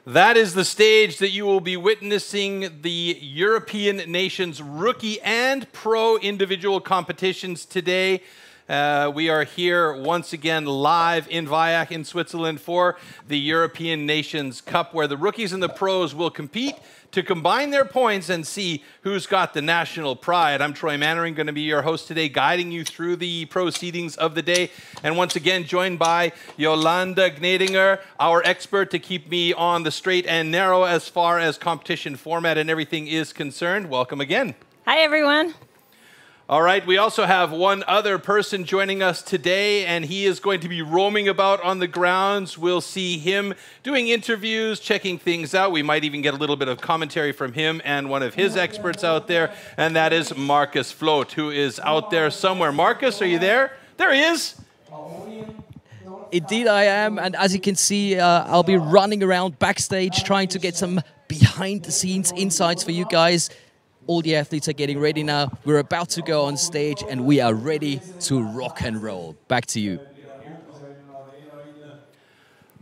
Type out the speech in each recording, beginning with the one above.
That is the stage that you will be witnessing the European nations rookie and pro individual competitions today. We are here once again live in Weissach in Switzerland for the European Nations Cup, where the rookies and the pros will compete to combine their points and see who's got the national pride. I'm Troy Mannering, going to be your host today, guiding you through the proceedings of the day. And once again, joined by Jolanda Gnedinger, our expert to keep me on the straight and narrow as far as competition format and everything is concerned. Welcome again. Hi, everyone. All right, we also have one other person joining us today, and he is going to be roaming about on the grounds. We'll see him doing interviews, checking things out. We might even get a little bit of commentary from him and one of his experts out there, and that is Marcus Float, who is out there somewhere. Marcus, are you there? There he is. Indeed I am, and as you can see, I'll be running around backstage trying to get some behind-the-scenes insights for you guys. All the athletes are getting ready now. We're about to go on stage, and we are ready to rock and roll. Back to you.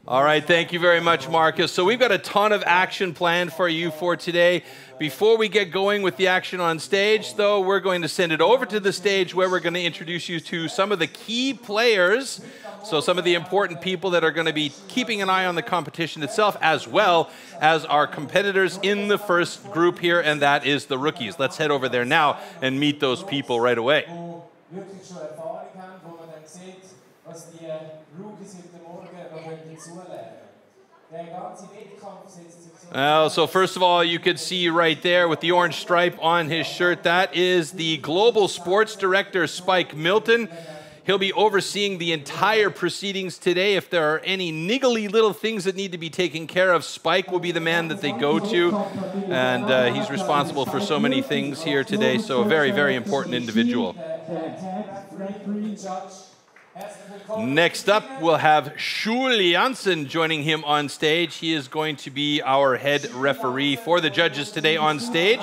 All right, thank you very much, Marcus. So we've got a ton of action planned for you for today. Before we get going with the action on stage, though, we're going to send it over to the stage where we're going to introduce you to some of the key players, so some of the important people that are going to be keeping an eye on the competition itself, as well as our competitors in the first group here, and that is the rookies. Let's head over there now and meet those people right away. So first of all, you could see right there with the orange stripe on his shirt, that is the Global Sports Director, Spike Milton. He'll be overseeing the entire proceedings today. If there are any niggly little things that need to be taken care of, Spike will be the man that they go to. And he's responsible for so many things here today, so a very, very important individual. Next up, we'll have Schul Janssen joining him on stage. He is going to be our head referee for the judges today on stage.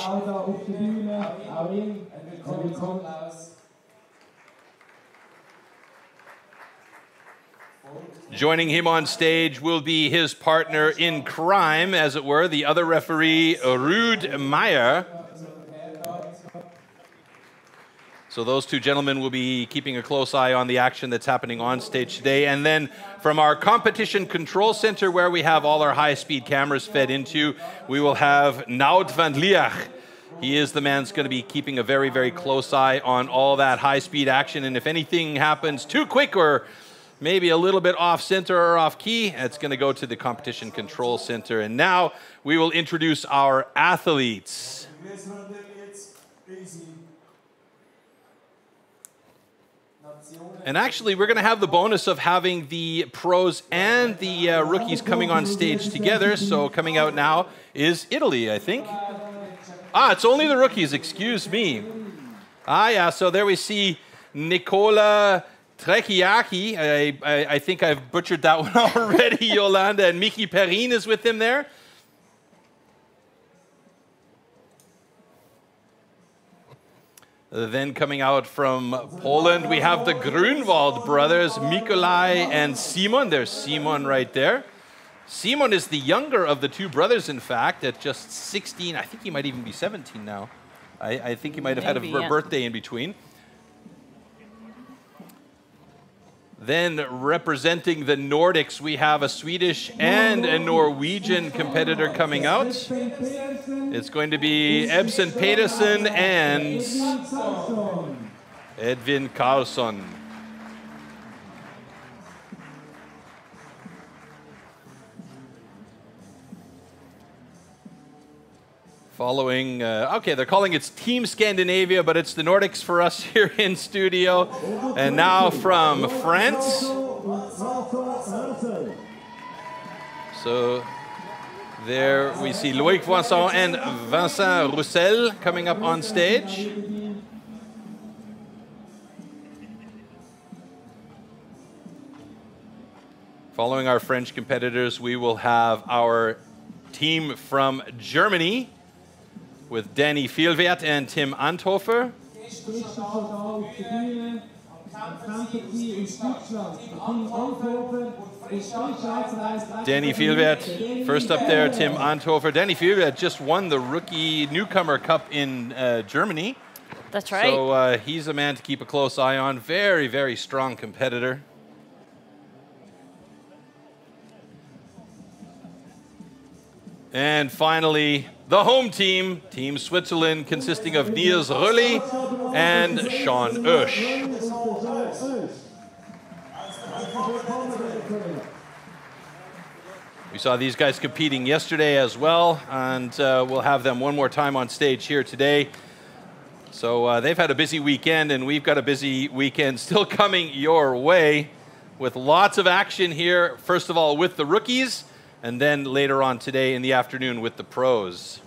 Joining him on stage will be his partner in crime, as it were, the other referee, Ruud Meyer. So those two gentlemen will be keeping a close eye on the action that's happening on stage today. And then from our competition control center, where we have all our high-speed cameras fed into, we will have Nout van Liach. He is the man who's going to be keeping a very, very close eye on all that high-speed action. And if anything happens too quick or maybe a little bit off-center or off-key, it's going to go to the competition control center. And now we will introduce our athletes. And actually, we're going to have the bonus of having the pros and the rookies coming on stage together. So coming out now is Italy, I think. Ah, it's only the rookies, excuse me. Ah, yeah, so there we see Nicola Trecchiacchi. I think I've butchered that one already, Yolanda. And Michi Perrin is with him there. Then coming out from Poland, we have the Grunwald brothers, Mikolaj and Simon. There's Simon right there. Simon is the younger of the two brothers, in fact, at just 16. I think he might even be 17 now. I think he might have had a birthday in between. Then representing the Nordics, we have a Swedish and a Norwegian competitor coming out. It's going to be Ebsen Pedersen and Edvin Karlsson. Following, okay, they're calling it Team Scandinavia, but it's the Nordics for us here in studio. And now from France. So there we see Loïc Voisin and Vincent Roussel coming up on stage. Following our French competitors, we will have our team from Germany, with Danny Vielwert and Tim Anthofer. Danny Vielwert, first up there, Tim Anthofer. Danny Vielwert just won the Rookie Newcomer Cup in Germany. That's right. So he's a man to keep a close eye on. Very, very strong competitor. And finally, the home team, Team Switzerland, consisting of Niels Rölli and Sean Oesch. We saw these guys competing yesterday as well, and we'll have them one more time on stage here today. So they've had a busy weekend, and we've got a busy weekend still coming your way with lots of action here, first of all with the rookies, and then later on today in the afternoon with the pros.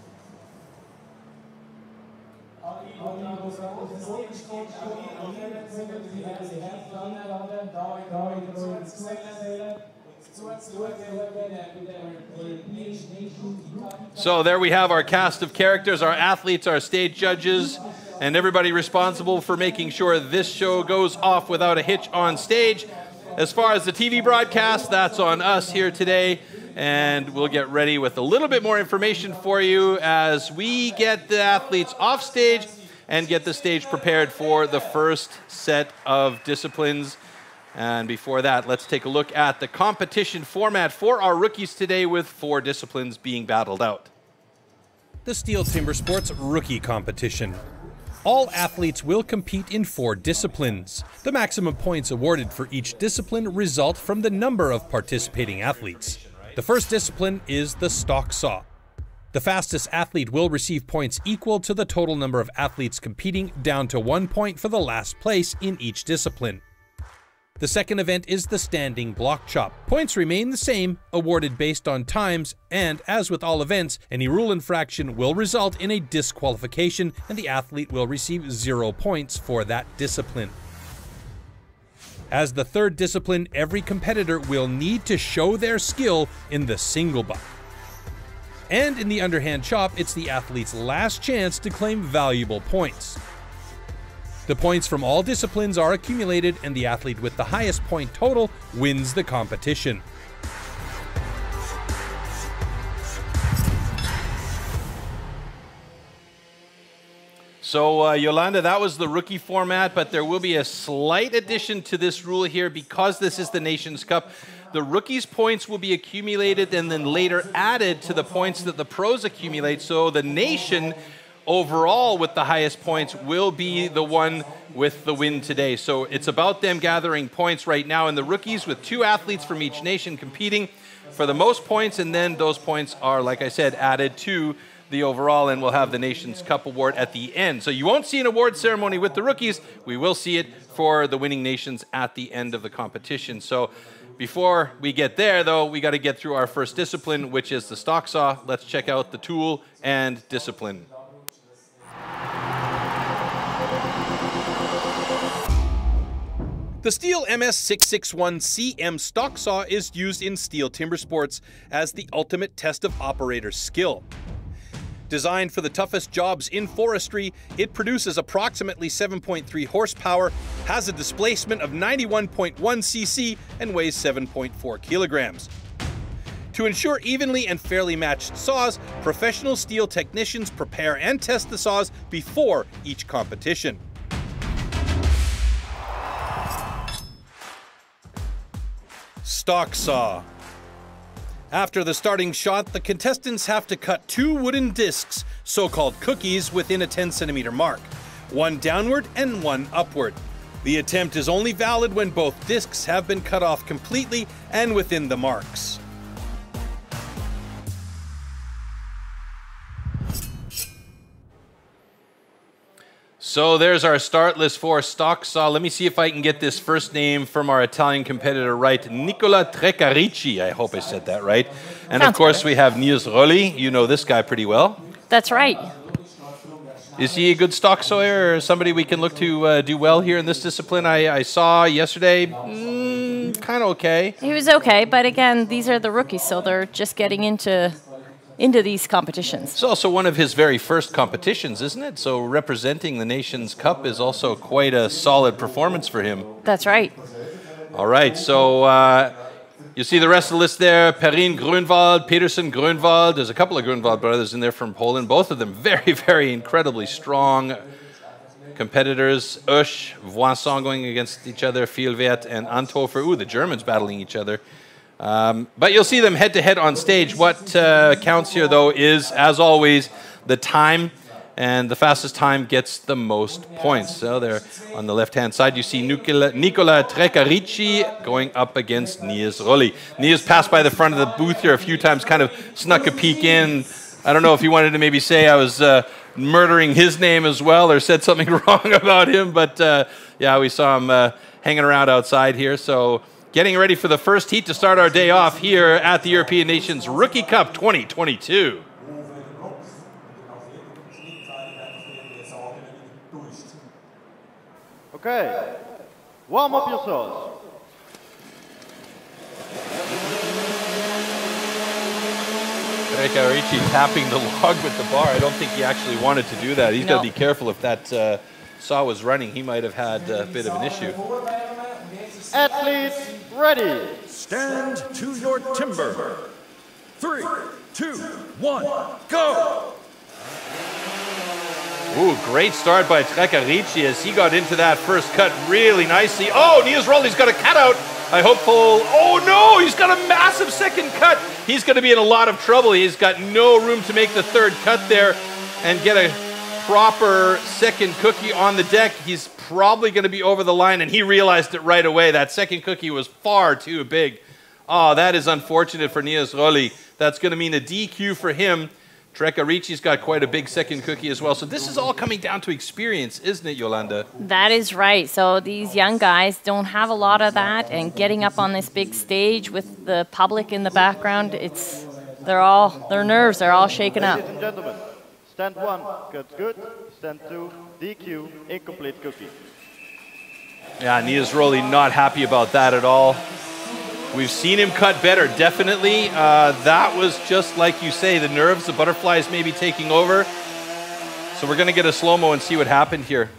So there we have our cast of characters, our athletes, our stage judges, and everybody responsible for making sure this show goes off without a hitch on stage. As far as the TV broadcast, that's on us here today, and we'll get ready with a little bit more information for you as we get the athletes off stage and get the stage prepared for the first set of disciplines. And before that, let's take a look at the competition format for our rookies today with 4 disciplines being battled out. The STIHL Timbersports Rookie Competition. All athletes will compete in 4 disciplines. The maximum points awarded for each discipline result from the number of participating athletes. The first discipline is the stock saw. The fastest athlete will receive points equal to the total number of athletes competing, down to 1 point for the last place in each discipline. The second event is the standing block chop. Points remain the same, awarded based on times, and as with all events, any rule infraction will result in a disqualification and the athlete will receive 0 points for that discipline. As the third discipline, every competitor will need to show their skill in the single buck. And in the underhand chop, it's the athlete's last chance to claim valuable points. The points from all disciplines are accumulated, and the athlete with the highest point total wins the competition. So, Yolanda, that was the rookie format, but there will be a slight addition to this rule here because this is the Nations Cup. The rookies' points will be accumulated and then later added to the points that the pros accumulate, so the nation overall with the highest points will be the one with the win today. So it's about them gathering points right now, and the rookies with 2 athletes from each nation competing for the most points, and then those points are, like I said, added to the overall, and we'll have the Nations Cup award at the end. So you won't see an award ceremony with the rookies. We will see it for the winning nations at the end of the competition. So before we get there, though, we got to get through our first discipline, which is the stock saw. Let's check out the tool and discipline. The STIHL MS661CM stock saw is used in STIHL Timbersports as the ultimate test of operator skill. Designed for the toughest jobs in forestry, it produces approximately 7.3 horsepower, has a displacement of 91.1 cc, and weighs 7.4 kilograms. To ensure evenly and fairly matched saws, professional steel technicians prepare and test the saws before each competition. Stock saw. After the starting shot, the contestants have to cut 2 wooden discs, so-called cookies, within a 10-centimeter mark, 1 downward and 1 upward. The attempt is only valid when both discs have been cut off completely and within the marks. So there's our start list for stock saw. Let me see if I can get this first name from our Italian competitor right. Nicola Treccarici, I hope I said that right. And of course we have Niels Rölli. You know this guy pretty well. That's right. Is he a good stock sawyer or somebody we can look to do well here in this discipline? I saw yesterday, kind of okay. He was okay, but again, these are the rookies, so they're just getting into these competitions. It's also one of his very first competitions, isn't it? So representing the Nations Cup is also quite a solid performance for him. That's right. All right, so You see the rest of the list there. Perrin Grunwald, Peterson Grunwald. There's a couple of Grunwald brothers in there from Poland. Both of them very, very incredibly strong competitors. Oesch, Voisin going against each other. Vielwert and Anthofer. Ooh, the Germans battling each other. But you'll see them head-to-head on stage. What counts here, though, is, as always, the time. And the fastest time gets the most points. So there on the left-hand side, you see Nicola Trecarici going up against Niels Rolli. Niels passed by the front of the booth here a few times, kind of snuck a peek in. I don't know if he wanted to maybe say I was murdering his name as well or said something wrong about him. But yeah, we saw him hanging around outside here. So getting ready for the first heat to start our day off here at the European Nations Rookie Cup 2022. Okay, warm up yourselves. Trecarici tapping the log with the bar. I don't think he actually wanted to do that. He's got to be careful if that saw was running. He might have had a bit of an issue. Athletes ready. Stand to your timber. 3, 2, 1, go! Ooh, great start by Trecarici as he got into that first cut really nicely. Oh, Niels Rolli's got a cutout. I hope oh no, he's got a massive second cut. He's going to be in a lot of trouble. He's got no room to make the third cut there and get a proper second cookie on the deck. He's probably going to be over the line, and he realized it right away. That second cookie was far too big. Oh, that is unfortunate for Niels Rolli. That's going to mean a DQ for him. Trecarici's got quite a big second cookie as well. So this is all coming down to experience, isn't it, Yolanda? That is right. So these young guys don't have a lot of that, and getting up on this big stage with the public in the background, their nerves are all shaken up. Ladies and gentlemen, stand 1, cut good. Stand 2, DQ, incomplete cookie. Yeah, Niels Rolli not happy about that at all. We've seen him cut better, definitely. That was just like you say, the nerves, the butterflies maybe taking over. So we're going to get a slow-mo and see what happened here.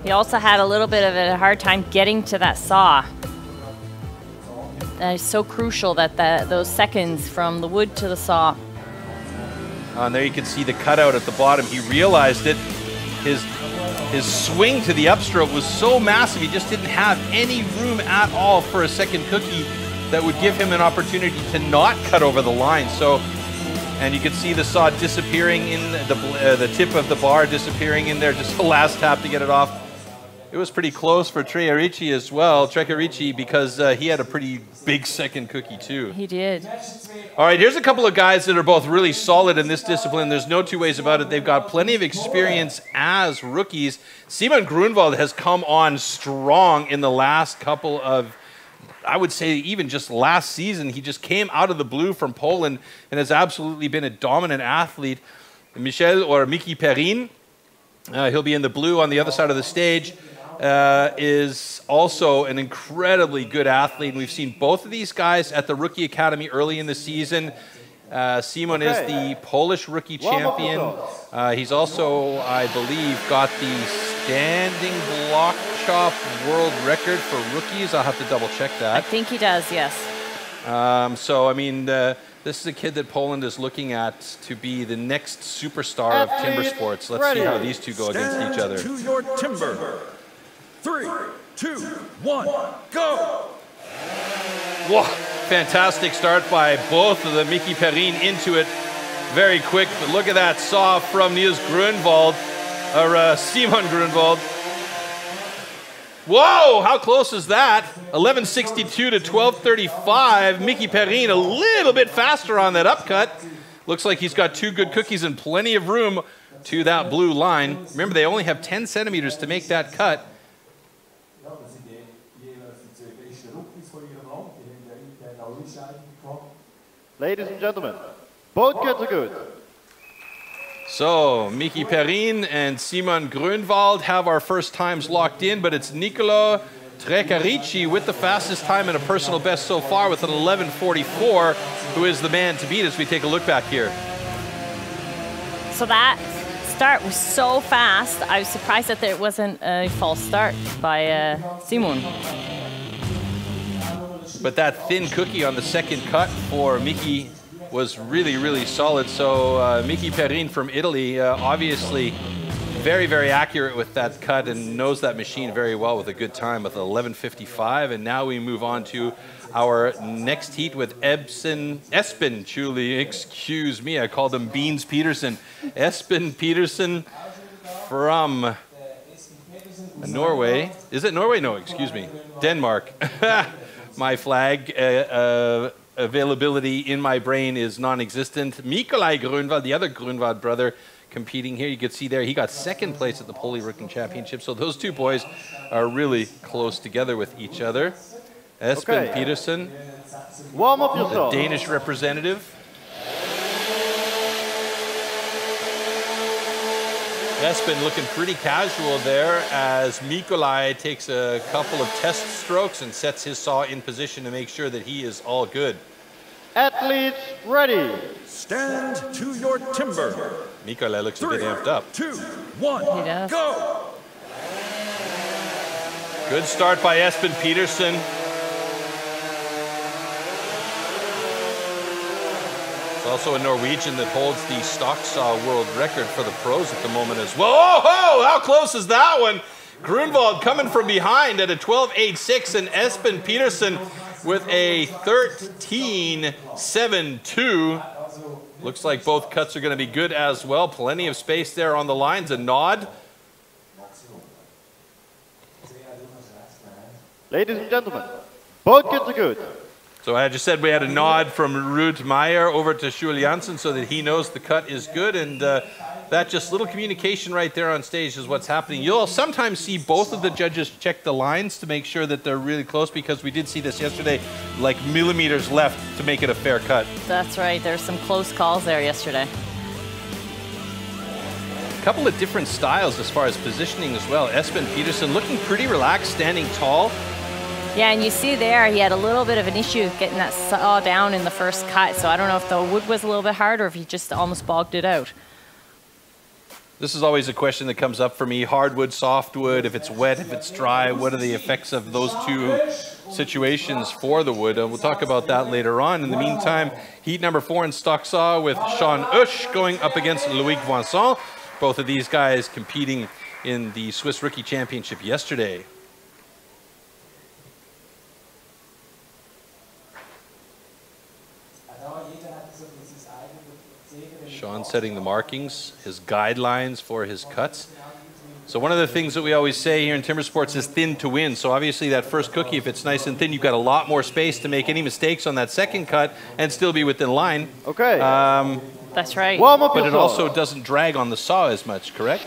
He also had a little bit of a hard time getting to that saw. That is so crucial, that those seconds from the wood to the saw. And there you can see the cutout at the bottom. He realized it. His swing to the upstroke was so massive, he just didn't have any room at all for a second cookie that would give him an opportunity to not cut over the line. So, and you can see the saw disappearing in the tip of the bar disappearing in there, just the last tap to get it off. It was pretty close for Trecarici as well, because he had a pretty big second cookie too. He did. All right, here's a couple of guys that are both really solid in this discipline. There's no two ways about it. They've got plenty of experience as rookies. Simon Grunwald has come on strong in the last couple of, I would say even just last season. He just came out of the blue from Poland and has absolutely been a dominant athlete. Mickey Perrin, he'll be in the blue on the other side of the stage. Is also an incredibly good athlete. And we've seen both of these guys at the Rookie Academy early in the season. Simon is the Polish rookie champion. He's also, I believe, got the standing block chop world record for rookies. I'll have to double check that. I think he does, yes. So, I mean, this is a kid that Poland is looking at to be the next superstar of timber sports. Let's see how these two go against each other. To your timber. 3, 2, 1, go! Whoa, fantastic start by both of them. Mickey Perrin into it very quick, but look at that saw from Niels Grunwald, or Simon Grunwald. Whoa, how close is that? 11:62 to 12:35. Mickey Perrin a little bit faster on that upcut. Looks like he's got two good cookies and plenty of room to that blue line. Remember, they only have 10 centimeters to make that cut. Ladies and gentlemen, both cuts are good. So, Mickey Perrin and Simon Grunwald have our first times locked in, but it's Nicola Trecarici with the fastest time and a personal best so far with an 11:44, who is the man to beat as we take a look back here. So that start was so fast, I was surprised that there wasn't a false start by Simon. But that thin cookie on the second cut for Miki was really, really solid. So Miki Perrin from Italy, obviously very, very accurate with that cut and knows that machine very well with a good time with 11:55. And now we move on to our next heat with Espen Chuli, excuse me, I called him Beans Peterson. Espen Peterson from Norway. Is it Norway? No, excuse me. Denmark. My flag availability in my brain is non-existent. Nikolai Grunwald, the other Grunwald brother, competing here. You can see there he got second place at the Polyrukken Championship. So those two boys are really close together with each other. Espen Petersen, Warm up yourself. the Danish representative. Espen looking pretty casual there as Nikolai takes a couple of test strokes and sets his saw in position to make sure that he is all good. Athletes ready. Stand to your timber. Nikolai looks 3, a bit amped up. 2, 1, He does. go! Good start by Espen Petersen. It's also a Norwegian that holds the stock saw world record for the pros at the moment as well. Oh, how close is that one? Grunwald coming from behind at a 12.86 and Espen Petersen with a 13.72. Looks like both cuts are going to be good as well. Plenty of space there on the lines. A nod. Ladies and gentlemen, both kids are good. So I just said we had a nod from Ruud Meyer over to Sjoerd Janssen so that he knows the cut is good. And that just little communication right there on stage is what's happening. You'll sometimes see both of the judges check the lines to make sure that they're really close, because we did see this yesterday, like millimeters left to make it a fair cut. That's right. There's some close calls there yesterday. A couple of different styles as far as positioning as well. Espen Petersen looking pretty relaxed, standing tall. Yeah, and you see there, he had a little bit of an issue getting that saw down in the first cut. So I don't know if the wood was a little bit hard or if he just almost bogged it out. This is always a question that comes up for me. Hardwood, softwood, if it's wet, if it's dry, what are the effects of those two situations for the wood? We'll talk about that later on. In the meantime, heat number 4 in stock saw with Sean Usch going up against Loïc Vincent. Both of these guys competing in the Swiss Rookie Championship yesterday. Sean setting the markings, his guidelines for his cuts. So one of the things that we always say here in timber sports is thin to win. So obviously that first cookie, if it's nice and thin, you've got a lot more space to make any mistakes on that second cut and still be within line. Okay. That's right. Warm up But it yourself. also doesn't drag on the saw as much, correct?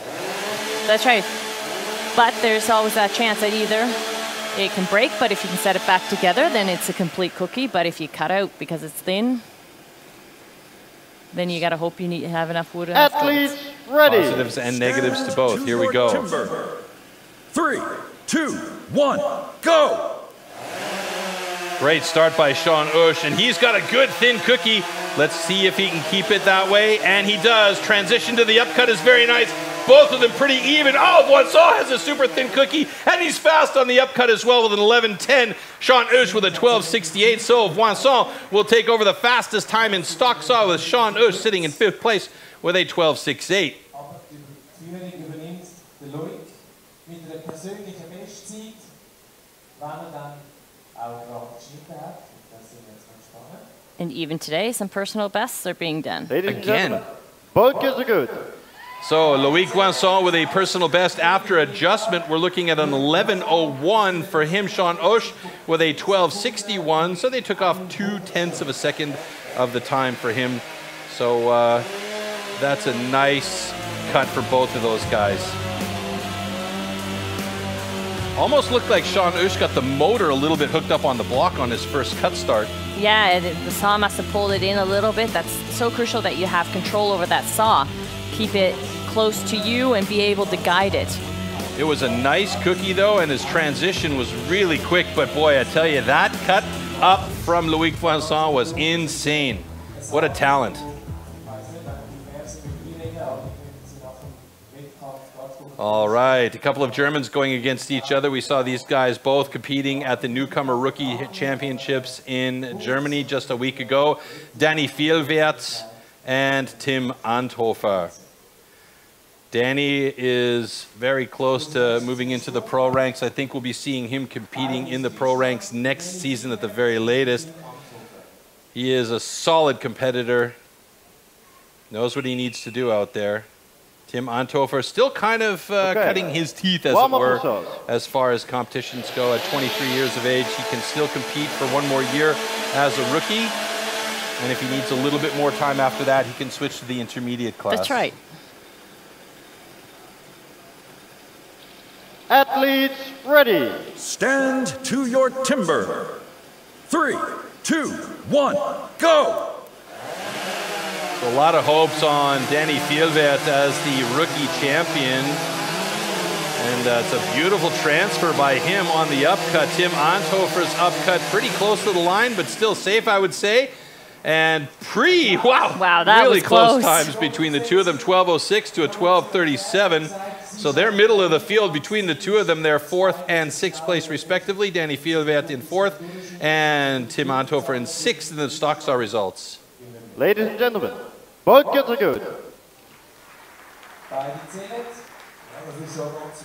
That's right. But there's always that chance that either it can break, but if you can set it back together, then it's a complete cookie. But if you cut out because it's thin, then you got to hope you need to have enough wood. Athletes ready. Positives and negatives to both. Here we go. Timber. 3, 2, 1, go! Great start by Sean Usch, and he's got a good thin cookie. Let's see if he can keep it that way, and he does. Transition to the upcut is very nice. Both of them pretty even. Oh, Vincent has a super thin cookie, and he's fast on the upcut as well with an 11.10. Sean Usch with a 12.68. So Vincent will take over the fastest time in stock saw with Sean Usch sitting in 5th place with a 12.68. And even today, some personal bests are being done. Ladies and Again. gentlemen, both kids are good. So Loïc Vincent with a personal best after adjustment. We're looking at an 11.01 for him. Sean Usch with a 12.61. So they took off 0.2 of a second of the time for him. So that's a nice cut for both of those guys. Almost looked like Sean Usch got the motor a little bit hooked up on the block on his first cut start. Yeah, the saw must have pulled it in a little bit. That's so crucial that you have control over that saw. Keep it close to you and be able to guide it. It was a nice cookie though, and his transition was really quick, but boy, I tell you, that cut up from Loïc Vincent was insane. What a talent. All right, a couple of Germans going against each other. We saw these guys both competing at the Newcomer Rookie Championships in Germany just a week ago. Danny Vielwert and Tim Anthofer. Danny is very close to moving into the pro ranks. I think we'll be seeing him competing in the pro ranks next season at the very latest. He is a solid competitor, knows what he needs to do out there. Tim Anthofer still kind of cutting his teeth, as it were, as far as competitions go. At 23 years of age, he can still compete for one more year as a rookie. And if he needs a little bit more time after that, he can switch to the intermediate class. That's right. Athletes ready. Stand to your timber. 3, 2, 1, go! A lot of hopes on Danny Vielwert as the rookie champion. And it's a beautiful transfer by him on the upcut. Tim Anthofer's upcut pretty close to the line, but still safe, I would say. And wow, that really was close times between the two of them, 12:06 to a 12:37. So they're middle of the field between the two of them. They're 4th and 6th place respectively. Danny Vielwert in 4th and Tim Anthofer in 6th in the Stocksaw results. Ladies and gentlemen, both kids are good.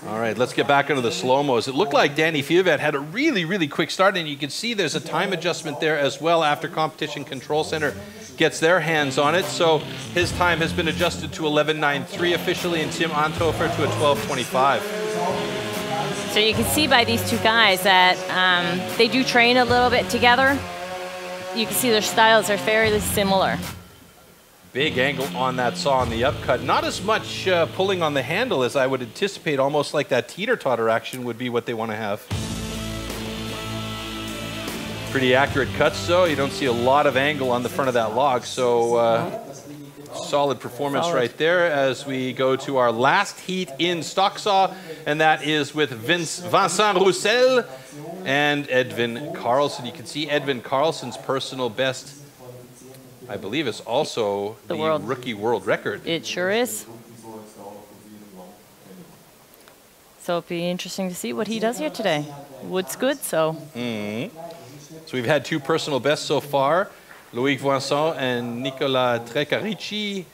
All right, let's get back into the slow-mos. It looked like Danny Vielwert had a really, really quick start, and you can see there's a time adjustment there as well after Competition Control Center gets their hands on it. So his time has been adjusted to 11:93 officially, and Tim Anthofer to a 12:25. So you can see by these two guys that they do train a little bit together. You can see their styles are fairly similar. Big angle on that saw on the upcut. Not as much pulling on the handle as I would anticipate. Almost like that teeter-totter action would be what they want to have. Pretty accurate cuts, though. You don't see a lot of angle on the front of that log. So solid performance right there as we go to our last heat in Stocksaw. And that is with Vincent Roussel and Edvin Karlsson. You can see Edvin Karlsson's personal best, I believe, is also the rookie world record. It sure is. So it'll be interesting to see what he does here today. Wood's good, so. So we've had 2 personal bests so far. Loïc Voisin and Nicolas Trecarici.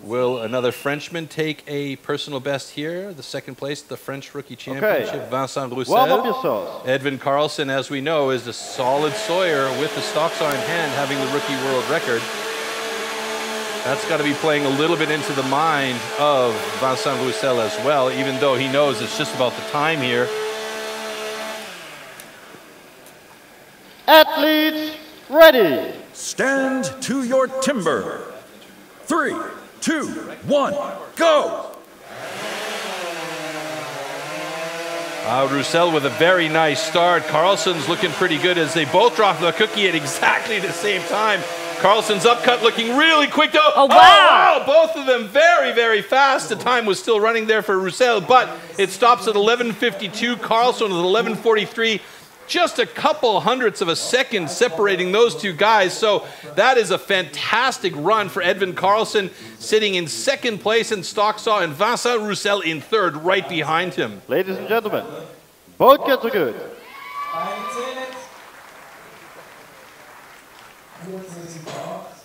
Will another Frenchman take a personal best here? The 2nd place, the French Rookie Championship, Vincent Roussel. Edvin Karlsson, as we know, is a solid sawyer with the Stocksaw in hand, having the rookie world record. That's got to be playing a little bit into the mind of Vincent Roussel as well, even though he knows it's just about the time here. Athletes ready. Stand to your timber. 3, 2, 1, go! Roussel with a very nice start. Karlsson's looking pretty good as they both drop the cookie at exactly the same time. Karlsson's upcut looking really quick though. Oh, wow! Both of them very, very fast. The time was still running there for Roussel, but it stops at 11:52. Karlsson with 11:43. Just a couple hundredths of a second separating those two guys. So that is a fantastic run for Edvin Karlsson, sitting in 2nd place in Stocksaw, and Vincent Roussel in 3rd, right behind him. Ladies and gentlemen, both kids are good.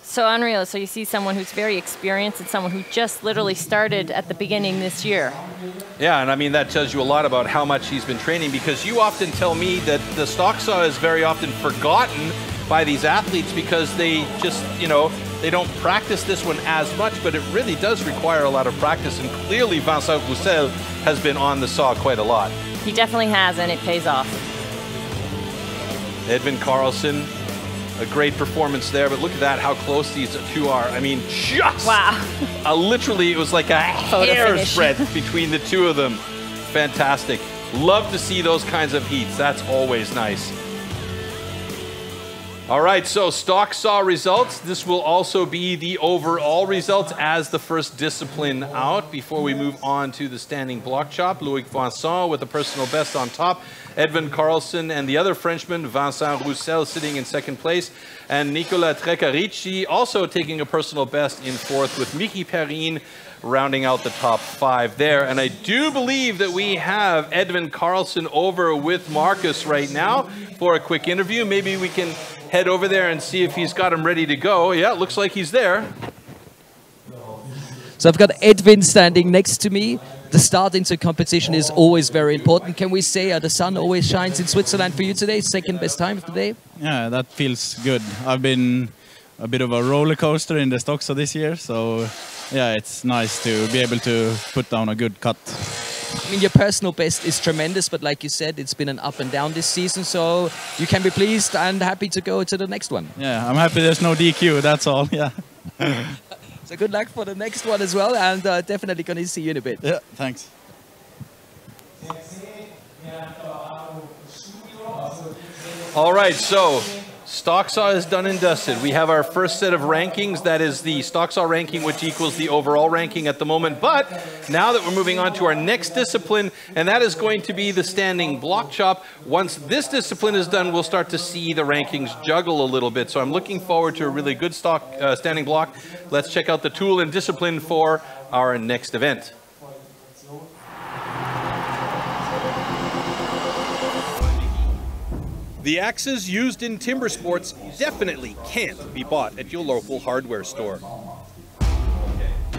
So unreal. So you see someone who's very experienced and someone who just literally started at the beginning this year. Yeah, and I mean, that tells you a lot about how much he's been training, because you often tell me that the Stocksaw is very often forgotten by these athletes because they just, you know, they don't practice this one as much, but it really does require a lot of practice, and clearly Vincent Roussel has been on the saw quite a lot. He definitely has, and it pays off. Edvin Karlsson, a great performance there, but look at that, how close these two are. I mean, just literally, it was like a hair's breadth between the two of them. Fantastic. Love to see those kinds of heats. That's always nice. All right, so stock saw results. This will also be the overall results as the first discipline out before we move on to the standing block chop. Loic Vincent with a personal best on top. Edwin Carlson and the other Frenchman, Vincent Roussel, sitting in second place. And Nicolas Trecarici also taking a personal best in fourth, with Mickey Perrine rounding out the top 5 there. And I do believe that we have Edwin Carlson over with Marcus right now for a quick interview. Maybe we can head over there and see if he's got him ready to go. Yeah, it looks like he's there. So I've got Edwin standing next to me. The start into competition is always very important. Can we say the sun always shines in Switzerland for you today? Second best time of the day? Yeah, that feels good. I've been a bit of a roller coaster in the Stocksa this year, so yeah, it's nice to be able to put down a good cut. I mean, your personal best is tremendous, but like you said, it's been an up and down this season, so you can be pleased and happy to go to the next one. Yeah, I'm happy there's no DQ, that's all, yeah. So good luck for the next one as well, and definitely going to see you in a bit. Yeah, thanks. All right, so stock saw is done and dusted. We have our first set of rankings. That is the stock saw ranking, which equals the overall ranking at the moment. But now that we're moving on to our next discipline, and that is going to be the standing block chop. Once this discipline is done, we'll start to see the rankings juggle a little bit. So I'm looking forward to a really good standing block. Let's check out the tool and discipline for our next event. The axes used in timber sports definitely can't be bought at your local hardware store.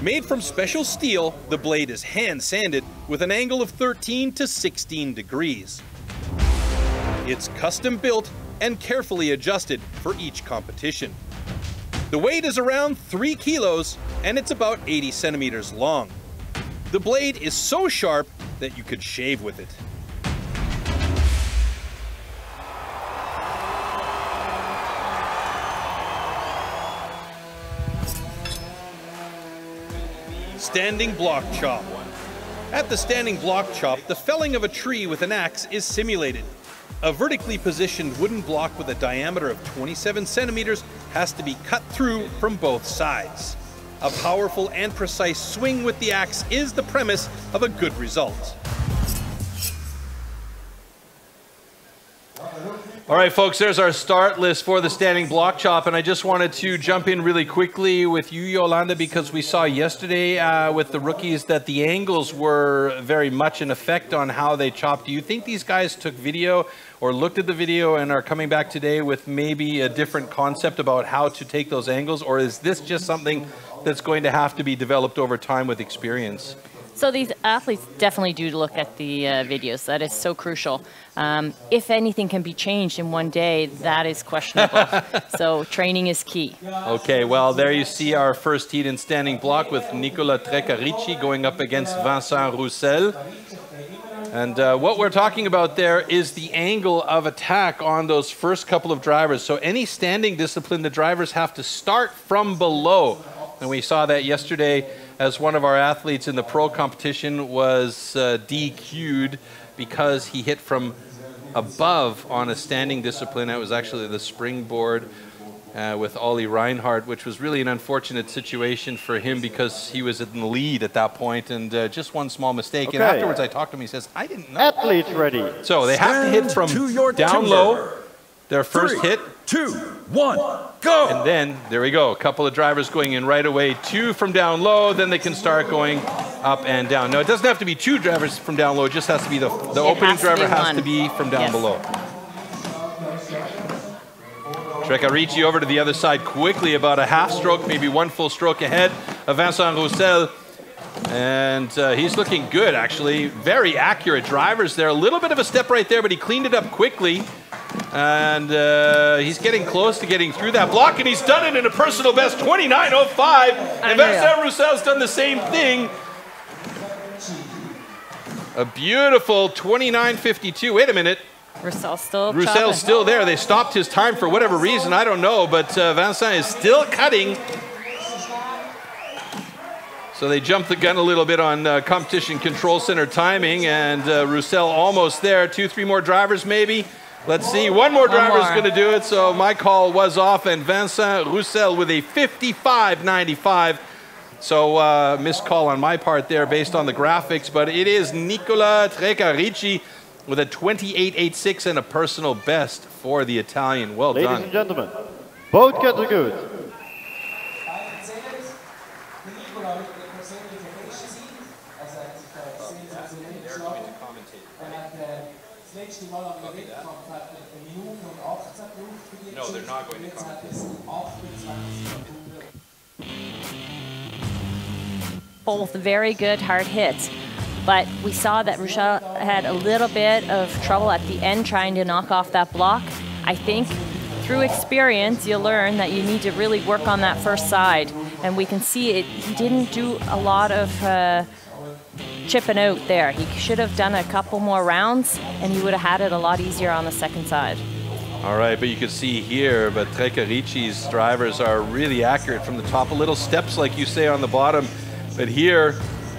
Made from special steel, the blade is hand sanded with an angle of 13 to 16 degrees. It's custom built and carefully adjusted for each competition. The weight is around 3 kilos and it's about 80 centimeters long. The blade is so sharp that you could shave with it. Standing block chop. At the standing block chop, the felling of a tree with an axe is simulated. A vertically positioned wooden block with a diameter of 27 centimeters has to be cut through from both sides. A powerful and precise swing with the axe is the premise of a good result. All right, folks, there's our start list for the standing block chop, and I just wanted to jump in really quickly with you, Yolanda, because we saw yesterday with the rookies that the angles were very much in effect on how they chopped. Do you think these guys took video or looked at the video and are coming back today with maybe a different concept about how to take those angles, or is this just something that's going to have to be developed over time with experience? So these athletes definitely do look at the videos. That is so crucial. If anything can be changed in one day, that is questionable. So training is key. Okay, well, there you see our first heat in standing block with Nicolas Trecarici going up against Vincent Roussel. And what we're talking about there is the angle of attack on those first couple of drivers. So any standing discipline, the drivers have to start from below. And we saw that yesterday as one of our athletes in the pro competition was DQ'd because he hit from above on a standing discipline. It was actually the springboard with Ollie Reinhardt, which was really an unfortunate situation for him because he was in the lead at that point, and just one small mistake. Okay. And afterwards I talked to him, he says, I didn't know. Athletes ready. So they have to hit from down low, their first 3, hit. 2, 1, go! And then, there we go, a couple of drivers going in right away, 2 from down low, then they can start going up and down. Now, it doesn't have to be 2 drivers from down low, it just has to be the opening driver has to be from down below. Trecarici over to the other side quickly, about a half stroke, maybe 1 full stroke ahead of Vincent Roussel. And he's looking good, actually. Very accurate drivers there. A little bit of a step right there, but he cleaned it up quickly. And he's getting close to getting through that block, and he's done it in a personal best, 29.05. And Vincent Roussel's done the same thing. A beautiful 29.52. Wait a minute. Roussel's still Roussel's still there. They stopped his time for whatever reason, I don't know, but Vincent is still cutting. So they jumped the gun a little bit on competition control center timing, and Roussel almost there. 2-3 more drivers maybe. Let's see, one more driver's going to do it, so my call was off, and Vincent Roussel with a 55.95. So missed call on my part there based on the graphics, but it is Nicola Trecarici with a 28.86 and a personal best for the Italian. Well done. Ladies and gentlemen, both cuts are good. No, they're not going to commentate. Both very good hard hits, but we saw that Roussel had a little bit of trouble at the end trying to knock off that block. I think through experience you learn that you need to really work on that first side, and we can see it. He didn't do a lot of chipping out there. He should have done a couple more rounds and he would have had it a lot easier on the second side. All right, but you can see here, but Trecarici's drivers are really accurate from the top. A little steps, like you say, on the bottom. But here,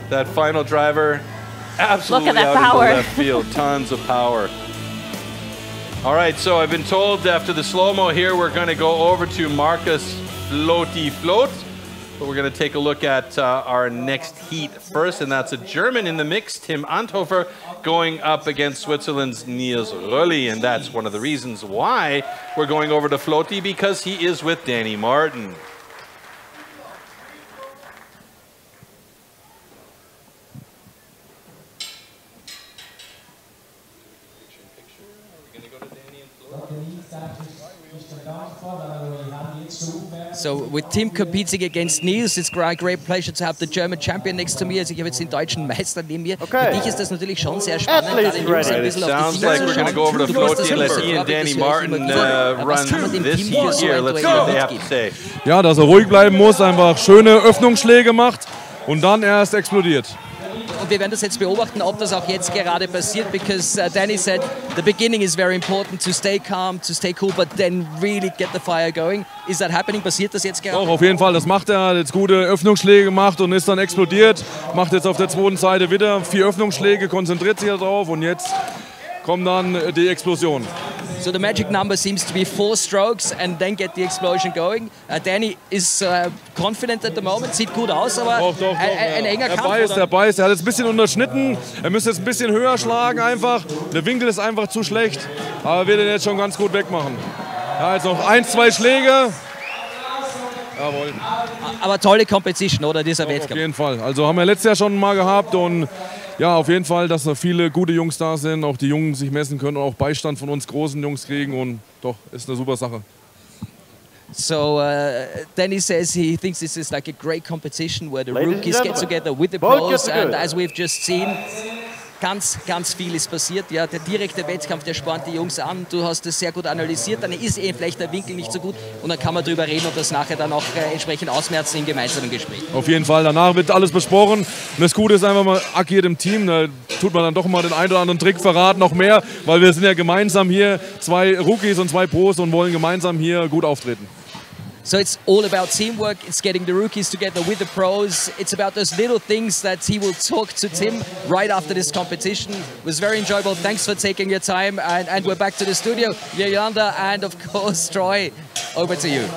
that final driver, absolutely Look at that out power. in the left field. Tons of power. All right, so I've been told after the slow-mo here, we're going to go over to Marcus Floaty Float. But we're going to take a look at our next heat first, and that's a German in the mix, Tim Anthofer, going up against Switzerland's Niels Rölli. And that's one of the reasons why we're going over to Floaty, because he is with Danny Martin. So with Tim competing against Niels, it's a great pleasure to have the German champion next to me. Also ich habe jetzt den deutschen Meister neben mir. Für dich ist das natürlich schon sehr spannend. It sounds like we're going to go over to Floaty and let he and Danny Martin run this heat here. Let's see what they have to say. Ja, dass er ruhig bleiben muss, einfach schöne Öffnungsschläge macht und dann erst explodiert. Und wir werden das jetzt beobachten, ob das auch jetzt gerade passiert, because Danny said the beginning is very important, to stay calm, to stay cool, but then really get the fire going. Is that happening? Passiert das jetzt gerade? Doch, auf jeden Fall, das macht er. Hat jetzt gute Öffnungsschläge gemacht und ist dann explodiert. Macht jetzt auf der zweiten Seite wieder 4 Öffnungsschläge, konzentriert sich darauf und jetzt kommt dann die Explosion. So the magic number seems to be 4 strokes and then get the explosion going. Danny is confident at the moment, sieht gut aus, aber doch, ein enger Kampf. Er beißt, er hat jetzt ein bisschen unterschnitten. Er müsste jetzt ein bisschen höher schlagen einfach. Der Winkel ist einfach zu schlecht, aber wird ihn jetzt schon ganz gut wegmachen. Ja, jetzt noch 1, 2 Schläge. Jawohl. Aber tolle Competition, oder, dieser Wettkampf? Auf jeden Fall. Also haben wir letztes Jahr schon mal gehabt und ja, auf jeden Fall, dass da viele gute Jungs da sind, auch die Jungen sich messen können und auch Beistand von uns großen Jungs kriegen und doch, ist eine super Sache. So Danny says he thinks this is like a great competition where the rookies get together with the pros, and as we've just seen, ganz viel ist passiert. Ja, der direkte Wettkampf, der spornt die Jungs an. Du hast das sehr gut analysiert. Dann ist vielleicht der Winkel nicht so gut und dann kann man drüber reden und das nachher dann auch entsprechend ausmerzen im gemeinsamen Gespräch. Auf jeden Fall. Danach wird alles besprochen. Und das Gute ist einfach, man agiert im Team. Da tut man dann doch mal den einen oder anderen Trick verraten, noch mehr, weil wir sind ja gemeinsam hier 2 Rookies und 2 Pros und wollen gemeinsam hier gut auftreten. So it's all about teamwork, it's getting the rookies together with the pros, it's about those little things that he will talk to Tim right after this competition. It was very enjoyable, thanks for taking your time, and we're back to the studio. Yolanda and of course Troy, over to you.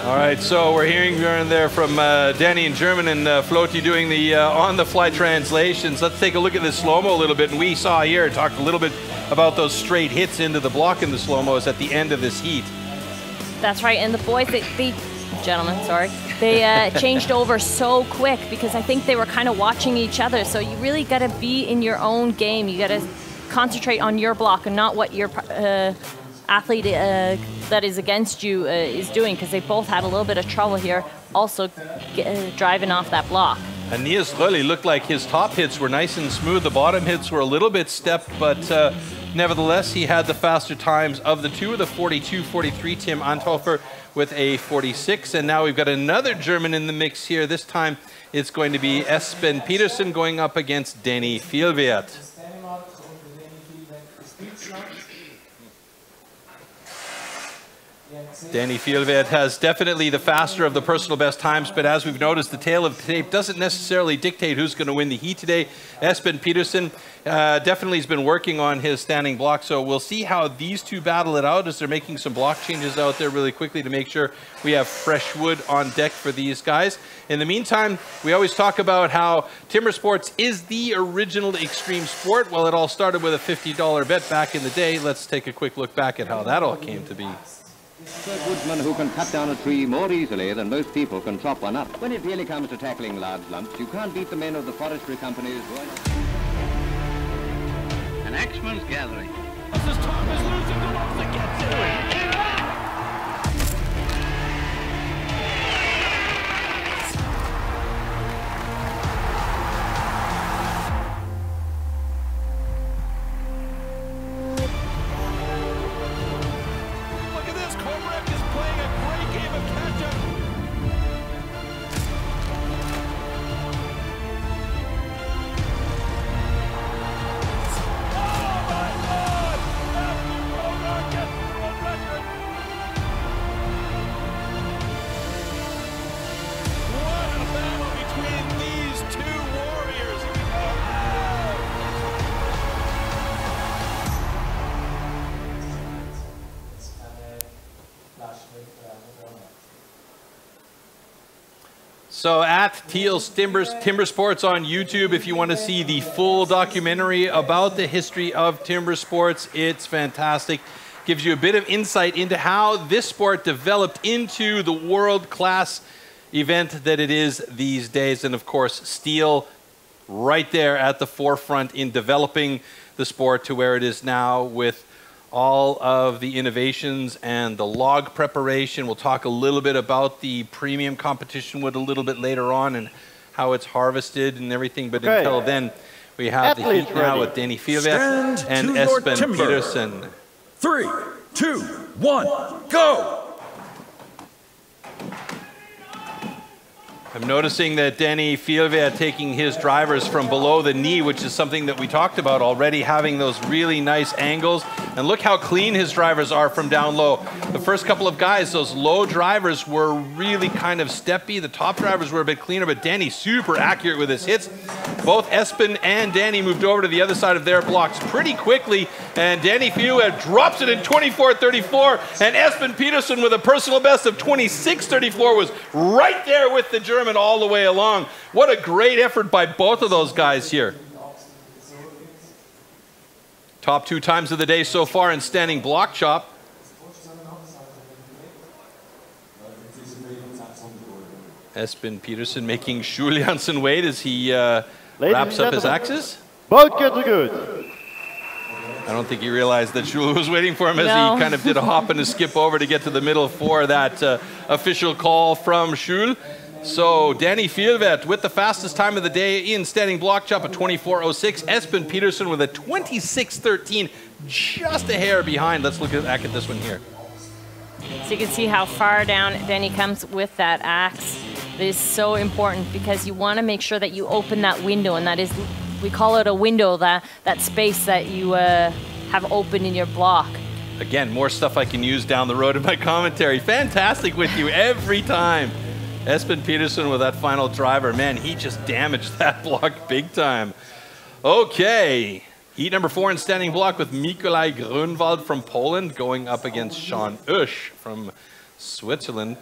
All right, so we're hearing there from Danny in German and Floaty doing the on-the-fly translations. Let's take a look at this slow-mo a little bit. And we saw here, talked a little bit about those straight hits into the block in the slow-mos at the end of this heat. That's right, and the boys, gentlemen, sorry, they changed over so quick because I think they were kind of watching each other. So you really got to be in your own game. You got to concentrate on your block and not what your athlete that is against you is doing, because they both had a little bit of trouble here also driving off that block. And Niels Rölli looked like his top hits were nice and smooth. The bottom hits were a little bit stepped, but nevertheless, he had the faster times of the two, the 42-43, Tim Anthofer with a 46. And now we've got another German in the mix here. This time it's going to be Espen Petersen going up against Danny Fjellvert. Danny Fjellvedt has definitely the faster of the personal best times, but as we've noticed, the tail of the tape doesn't necessarily dictate who's going to win the heat today. Espen Petersen definitely has been working on his standing block, so we'll see how these two battle it out as they're making some block changes out there really quickly to make sure we have fresh wood on deck for these guys. In the meantime, we always talk about how timber sports is the original extreme sport. Well, it all started with a $50 bet back in the day. Let's take a quick look back at how that all came to be. A woodsman who can cut down a tree more easily than most people can chop one up. When it really comes to tackling large lumps, you can't beat the men of the forestry companies. An axeman's gathering. As Tom is losing the ones that get to it. So at STIHL Timbersports on YouTube, if you want to see the full documentary about the history of timber sports, it's fantastic. Gives you a bit of insight into how this sport developed into the world-class event that it is these days. And of course, STIHL right there at the forefront in developing the sport to where it is now with all of the innovations and the log preparation. We'll talk a little bit about the premium competition wood a little bit later on and how it's harvested and everything. But until then, we have the heat now with Danny Fjellvedt and Espen Petersen. 3, 2, 1, go! I'm noticing that Danny Fjellvedt taking his drivers from below the knee, which is something that we talked about already, having those really nice angles. And look how clean his drivers are from down low. The first couple of guys, those low drivers were really kind of steppy. The top drivers were a bit cleaner, but Danny super accurate with his hits. Both Espen and Danny moved over to the other side of their blocks pretty quickly, and Danny Fjellvedt drops it in 24.34, and Espen Petersen with a personal best of 26.34 was right there with the German all the way along. What a great effort by both of those guys here. Top 2 times of the day so far in standing block chop. Espen Petersen making Juliansen wait as he wraps up his axes. Both kids are good. I don't think he realized that Jules was waiting for him as he kind of did a hop and a skip over to get to the middle for that official call from Jules. So Danny Fjellvedt with the fastest time of the day in standing block chop at 24.06. Espen Petersen with a 26.13, just a hair behind. Let's look back at this one here. So you can see how far down Danny comes with that axe. It is so important because you want to make sure that you open that window, and that is, we call it a window, that space that you have open in your block. Again, more stuff I can use down the road in my commentary. Fantastic with you every time. Espen Petersen with that final driver. Man, he just damaged that block big time. Okay, heat number 4 in standing block with Mikołaj Grunwald from Poland going up against Sean Usch from Switzerland.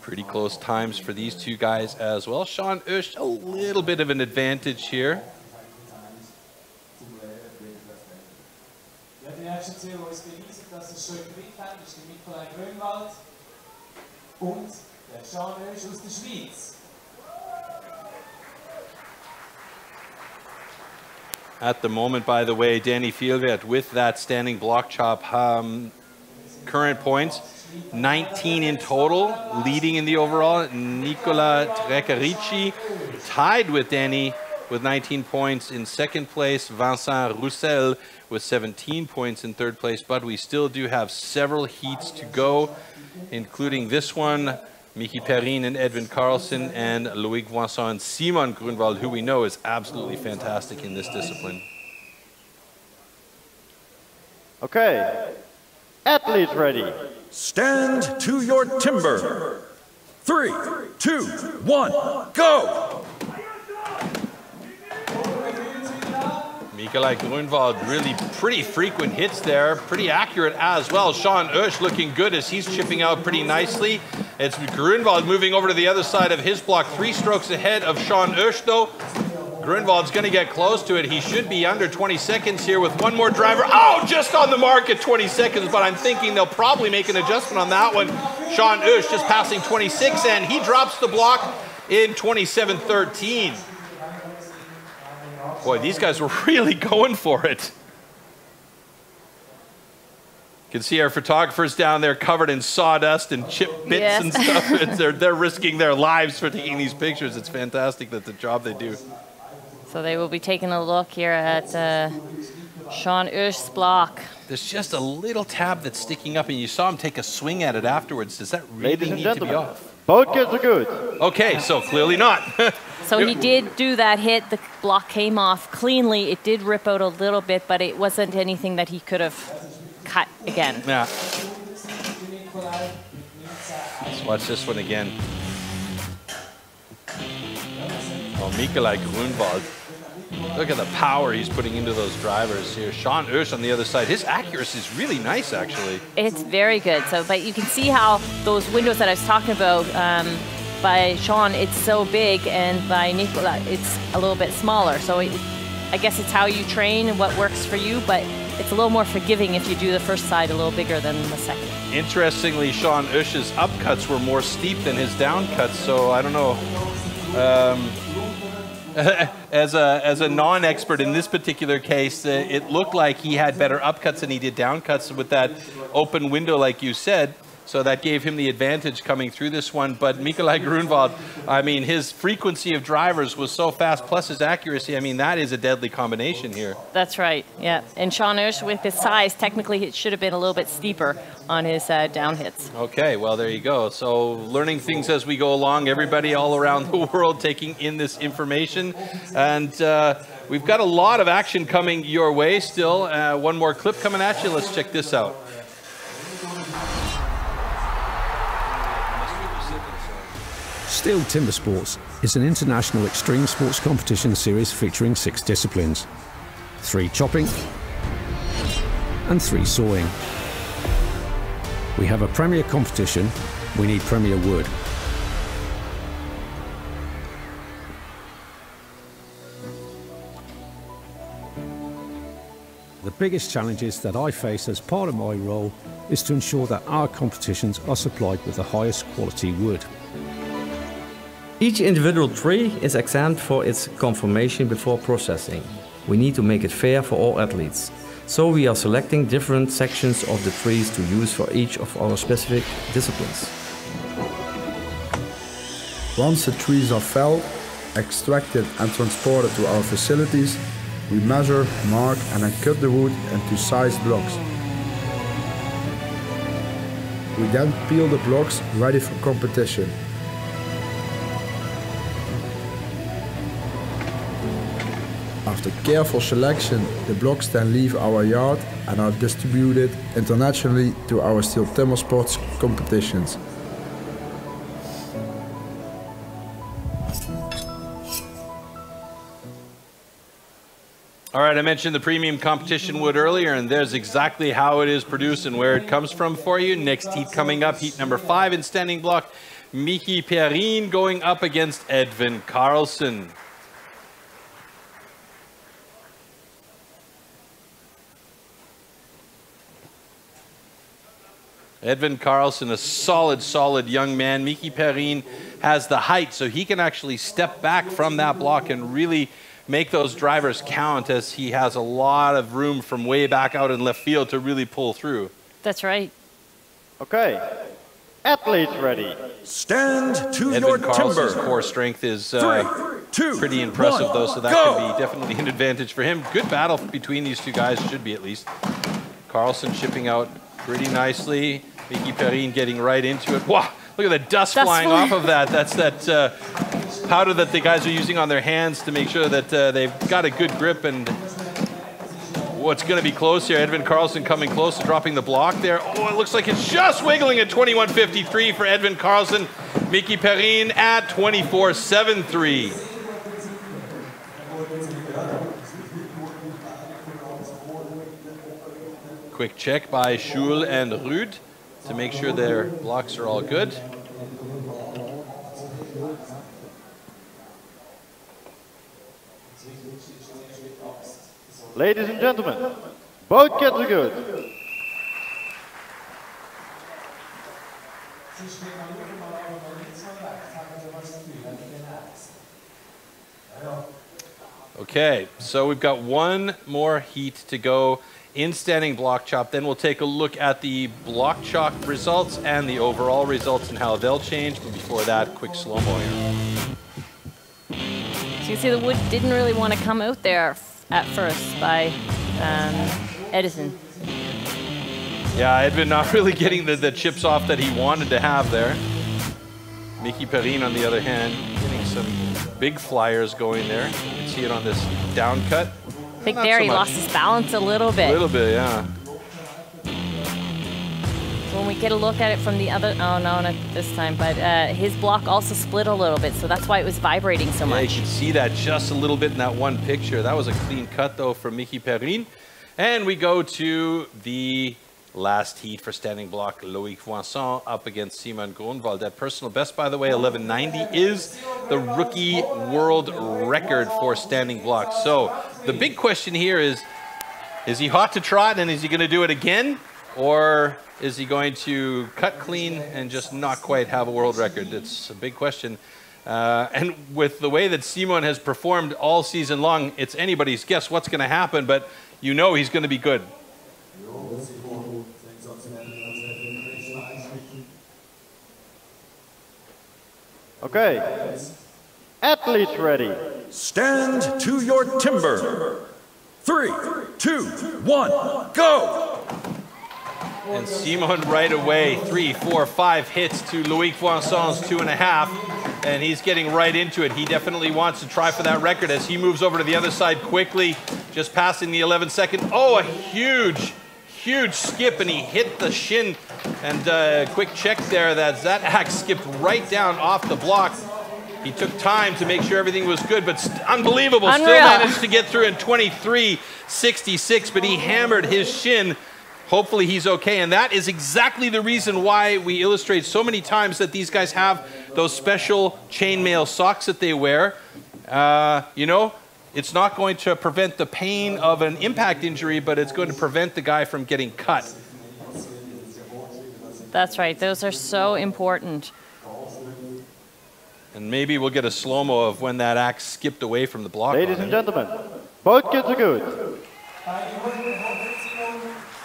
Pretty close times for these two guys as well. Sean Usch, a little bit of an advantage here. Die erste Zählung ist bewiesen, dass es schön gewinnt hat, ist der Mikołaj Grunwald und der Sean Usch aus der Schweiz. At the moment, by the way, Danny Fjellvedt with that standing block chop, current points, 19 in total, leading in the overall. Nicola Trecarici tied with Danny with 19 points in second place. Vincent Roussel with 17 points in third place, but we still do have several heats to go, including this one. Mickey Perrin and Edwin Carlson and Loic Voisin and Simon Grunwald, who we know is absolutely fantastic in this discipline. Okay, athletes ready. Stand to your timber. 3, 2, 1, go! Nikolai Grunwald, really pretty frequent hits there, pretty accurate as well. Sean Usch looking good as he's chipping out pretty nicely. It's Grunwald moving over to the other side of his block, 3 strokes ahead of Sean Usch though. Grunwald's going to get close to it. He should be under 20 seconds here with one more driver. Oh, just on the mark at 20 seconds, but I'm thinking they'll probably make an adjustment on that one. Sean Usch just passing 26, and he drops the block in 27:13. Boy, these guys were really going for it. You can see our photographers down there covered in sawdust and chip bits and stuff. They're risking their lives for taking these pictures. It's fantastic that the job they do. So they will be taking a look here at Sean Usch's block. There's just a little tab that's sticking up, and you saw him take a swing at it afterwards. Does that really need to be off? Both kids are good. Okay, so clearly not. So he did do that hit. The block came off cleanly. It did rip out a little bit, but it wasn't anything that he could have cut again. Yeah. Let's watch this one again. Oh, Nikolai Grunwald. Look at the power he's putting into those drivers here. Sean Usch on the other side. His accuracy is really nice, actually. It's very good. So, but you can see how those windows that I was talking about, by Sean, it's so big, and by Nicola, it's a little bit smaller. So I guess it's how you train and what works for you, but it's a little more forgiving if you do the first side a little bigger than the second. Interestingly, Sean Usch's upcuts were more steep than his downcuts, so I don't know. As a non-expert in this particular case, it looked like he had better upcuts than he did downcuts with that open window, like you said. So that gave him the advantage coming through this one. But Nikolai Grunwald, I mean, his frequency of drivers was so fast, plus his accuracy. I mean, that is a deadly combination here. That's right, yeah. And Sean Usch, with his size, technically it should have been a little bit steeper on his down hits. Okay, well, there you go. So learning things as we go along, everybody all around the world taking in this information. And we've got a lot of action coming your way still. One more clip coming at you. Let's check this out. STIHL Timbersports is an international extreme sports competition series featuring 6 disciplines: 3 chopping and 3 sawing. We have a premier competition, we need premier wood. The biggest challenges that I face as part of my role is to ensure that our competitions are supplied with the highest quality wood. Each individual tree is examined for its conformation before processing. We need to make it fair for all athletes. So we are selecting different sections of the trees to use for each of our specific disciplines. Once the trees are felled, extracted and transported to our facilities, we measure, mark and then cut the wood into sized blocks. We then peel the blocks ready for competition. After careful selection, the blocks then leave our yard and are distributed internationally to our STIHL Timbersports competitions. All right, I mentioned the premium competition wood earlier, and there's exactly how it is produced and where it comes from for you. Next heat coming up, heat number 5 in standing block. Michi Perrin going up against Edvin Karlsson. Edvin Karlsson, a solid young man. Michi Perrin has the height, so he can actually step back from that block and really make those drivers count, as he has a lot of room from way back out in left field to really pull through. That's right. Okay, athletes ready. Stand to Edvin your Karlsson's timber. core strength is 3, 2, pretty impressive, 1, though, so that go. could be definitely an advantage for him. Good battle between these two guys, should be at least. Karlsson shipping out pretty nicely. Michi Perrin getting right into it. Wow, look at the dust flying off of that. That's that powder that the guys are using on their hands to make sure that they've got a good grip. And Oh, it's going to be close here. Edvin Karlsson coming close to dropping the block there. Oh, it looks like it's just wiggling at 21.53 for Edvin Karlsson. Miki Perrin at 24.73. Quick check by Schul and Rüd to make sure their blocks are all good. Ladies and gentlemen, both kids are good. Okay, so we've got one more heat to go in standing block chop. Then we'll take a look at the block chop results and the overall results and how they'll change. But before that, quick slow-mo here. So you see the wood didn't really want to come out there at first by Edison. Yeah, Edvin not really getting the chips off that he wanted to have there. Miki Perrin, on the other hand, getting some big flyers going there. You can see it on this down cut. I think there he lost his balance a little bit. A little bit, yeah. So when we get a look at it from the other, oh no, not this time, but his block also split a little bit, so that's why it was vibrating so much. You can see that just a little bit in that one picture. That was a clean cut though from Miki Perrin. And we go to the last heat for standing block. Loïc Voisin up against Simon Grunwald. That personal best, by the way, 11.90, is the rookie world record for standing block. So the big question here is he hot to trot and is he going to do it again? Or is he going to cut clean and just not quite have a world record? It's a big question. And with the way that Simon has performed all season long, it's anybody's guess what's going to happen, but you know he's going to be good. Okay, athletes ready. Stand to your timber. 3, 2, 1, go! And Simon right away, 3, 4, 5 hits to Loïc Voisin's 2.5, and he's getting right into it. He definitely wants to try for that record as he moves over to the other side quickly, just passing the 11-second. Oh, a huge skip, and he hit the shin. And quick check there, that axe skipped right down off the block. He took time to make sure everything was good, but unbelievable. Unreal. Still managed to get through in 23.66, but he hammered his shin. Hopefully he's okay, and that is exactly the reason why we illustrate so many times that these guys have those special chainmail socks that they wear. You know, it's not going to prevent the pain of an impact injury, but it's going to prevent the guy from getting cut. That's right. Those are so important. And maybe we'll get a slow-mo of when that axe skipped away from the block. Ladies and gentlemen, both kids are good.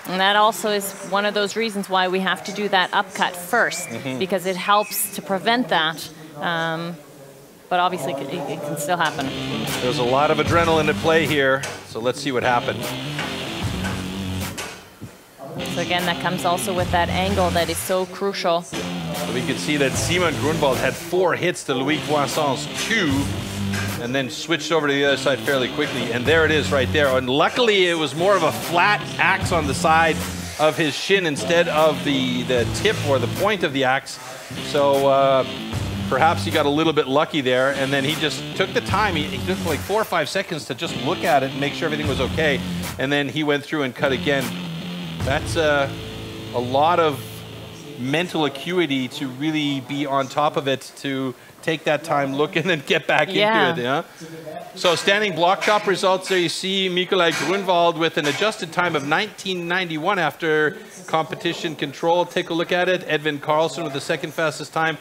And that also is one of those reasons why we have to do that upcut first, because it helps to prevent that. But obviously, it can still happen. There's a lot of adrenaline at play here, so let's see what happens. So again, that comes also with that angle that is so crucial. So we can see that Simon Grunwald had 4 hits to Loïc Voisin's 2, and then switched over to the other side fairly quickly. And there it is right there. And luckily, it was more of a flat axe on the side of his shin instead of the tip or the point of the axe. So perhaps he got a little bit lucky there, and then he just took the time. He took like 4 or 5 seconds to just look at it and make sure everything was okay. And then he went through and cut again. That's a lot of mental acuity to really be on top of it, to take that time, look, and then get back into it. Yeah. So standing block chop results there, you see Nikolai Grunwald with an adjusted time of 19.91 after competition control. Take a look at it. Edvin Karlsson with the second fastest time.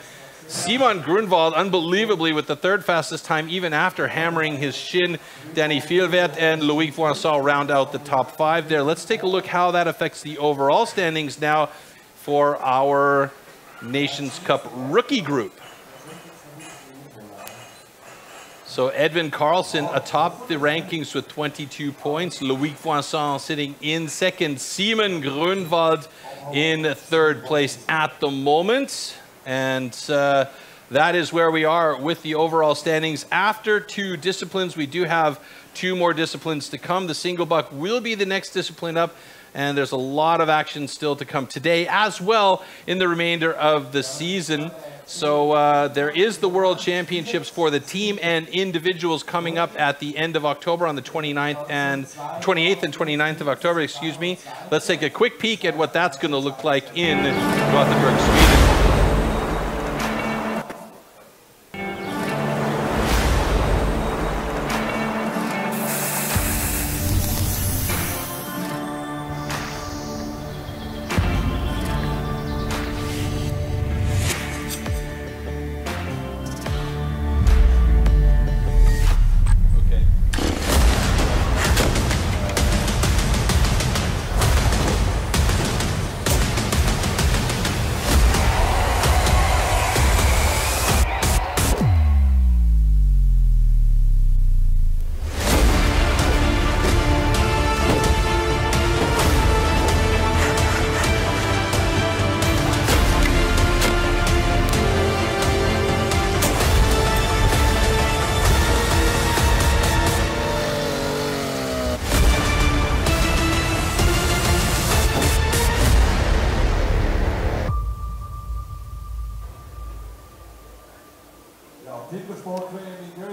Simon Grunwald, unbelievably, with the third fastest time, even after hammering his shin. Danny Fielwert and Loïc Voisin round out the top 5 there. Let's take a look how that affects the overall standings now for our Nations Cup rookie group. So Edvin Karlsson atop the rankings with 22 points. Loïc Voisin sitting in second. Simon Grunwald in third place at the moment. And that is where we are with the overall standings. After 2 disciplines, we do have 2 more disciplines to come. The single buck will be the next discipline up, and there's a lot of action still to come today as well in the remainder of the season. So there is the World Championships for the team and individuals coming up at the end of October on the 28th and 29th of October, excuse me. Let's take a quick peek at what that's going to look like in Gothenburg, Sweden.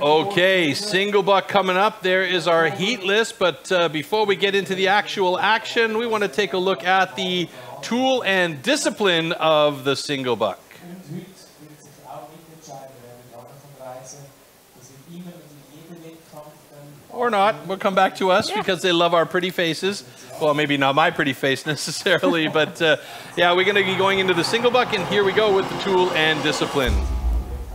Okay, single buck coming up. There is our heat list, but before we get into the actual action, we want to take a look at the tool and discipline of the single buck. Or not, will come back to us because they love our pretty faces. Well, maybe not my pretty face necessarily, but yeah, we're going to be going into the single buck, and here we go with the tool and discipline.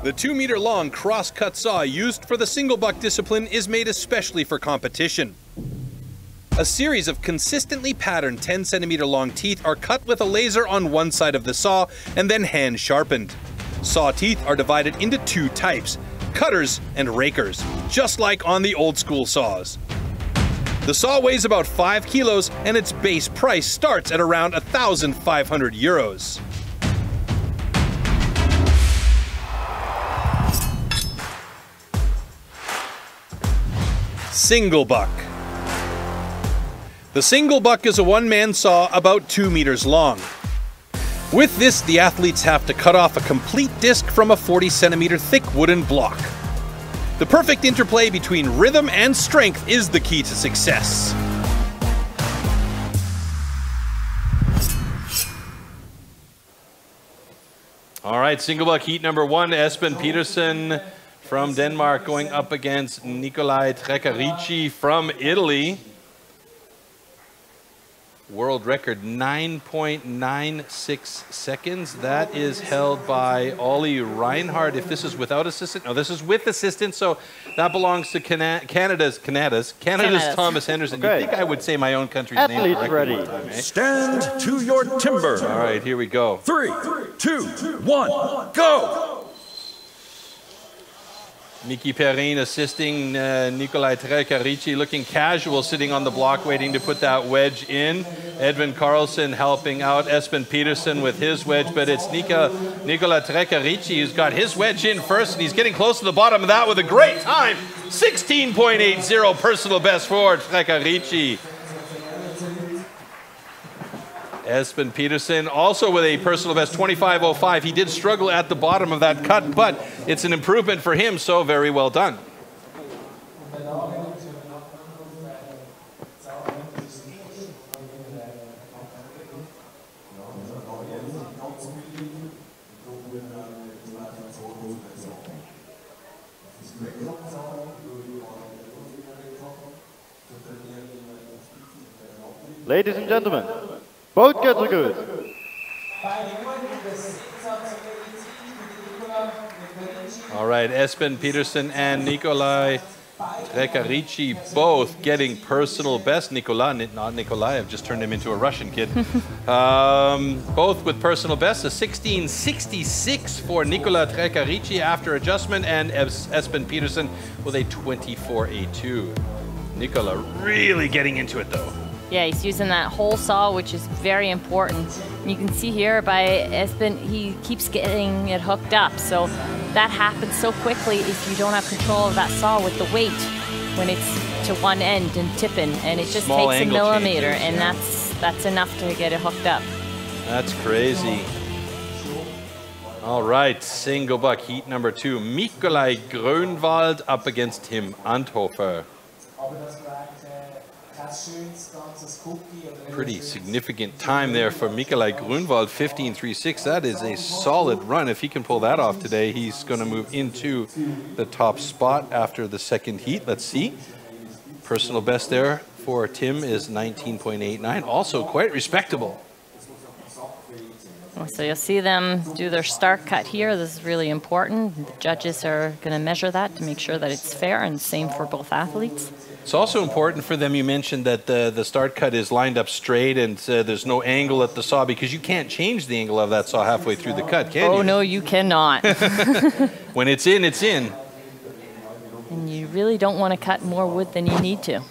The 2-meter-long cross-cut saw used for the single buck discipline is made especially for competition. A series of consistently patterned 10-centimeter-long teeth are cut with a laser on one side of the saw and then hand-sharpened. Saw teeth are divided into 2 types, cutters and rakers, just like on the old-school saws. The saw weighs about 5 kilos and its base price starts at around 1,500 euros. Single buck. The single buck is a one-man saw about 2 meters long. With this, the athletes have to cut off a complete disc from a 40-centimeter thick wooden block. The perfect interplay between rhythm and strength is the key to success. All right, single buck heat number 1, Espen Petersen from Denmark going up against Nicolai Trecarici from Italy. World record 9.96 seconds. That is held by Ollie Reinhardt. If this is without assistant, no, this is with assistant, so that belongs to Canada's Thomas Henderson. Okay. You'd think I would say my own country's name Athletes correctly ready. one time, eh? Stand to your timber. All right, here we go. 3, 2, 1, go! Miki Perrin assisting Nicolai Trecarici, looking casual, sitting on the block, waiting to put that wedge in. Edvin Karlsson helping out Espen Petersen with his wedge, but it's Nicolai Trecarici who's got his wedge in first, and he's getting close to the bottom of that with a great time. 16.80 personal best for Trecarici. Espen Petersen also with a personal best 25.05. He did struggle at the bottom of that cut, but it's an improvement for him, so very well done. Ladies and gentlemen, both kids are good. All right, Espen Petersen and Nicolai Trecarici both getting personal best. Not Nicolai, I've just turned him into a Russian kid. Both with personal best, a 16.66 for Nicolai Trecarici after adjustment, and Espen Petersen with a 24.82. Nicolai really getting into it though. Yeah, he's using that whole saw, which is very important. And you can see here by Espen, he keeps getting it hooked up. So that happens so quickly if you don't have control of that saw with the weight when it's to one end and tipping. And it just Small takes a angle millimeter, changes, and that's enough to get it hooked up. That's crazy. All right, single buck heat number 2. Nikolai Grönwald up against Tim Anthofer. Pretty significant time there for Nikolai Grönwald, 15.36. That is a solid run. If he can pull that off today, he's going to move into the top spot after the second heat. Let's see. Personal best there for Tim is 19.89. Also quite respectable. So you'll see them do their start cut here. This is really important. The judges are going to measure that to make sure that it's fair, and same for both athletes. It's also important for them, you mentioned that the start cut is lined up straight and there's no angle at the saw, because you can't change the angle of that saw halfway through the cut, can you? Oh, no, you cannot. When it's in, it's in. And you really don't want to cut more wood than you need to.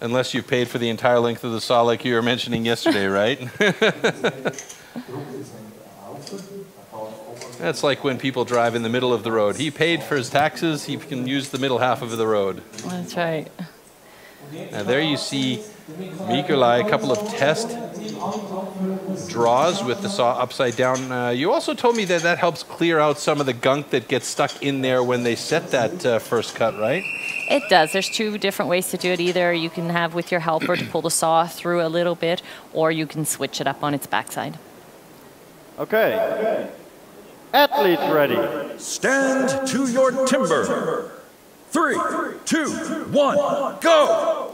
Unless you've paid for the entire length of the saw like you were mentioning yesterday, right? That's like when people drive in the middle of the road. He paid for his taxes, he can use the middle half of the road. That's right. And there you see Nikolai, a couple of test draws with the saw upside down. You also told me that that helps clear out some of the gunk that gets stuck in there when they set that first cut, right? It does. There's two different ways to do it. Either you can have with your helper to pull the saw through a little bit, or you can switch it up on its backside. Okay. Athletes ready. Stand to your timber. 3, 2, 1, go!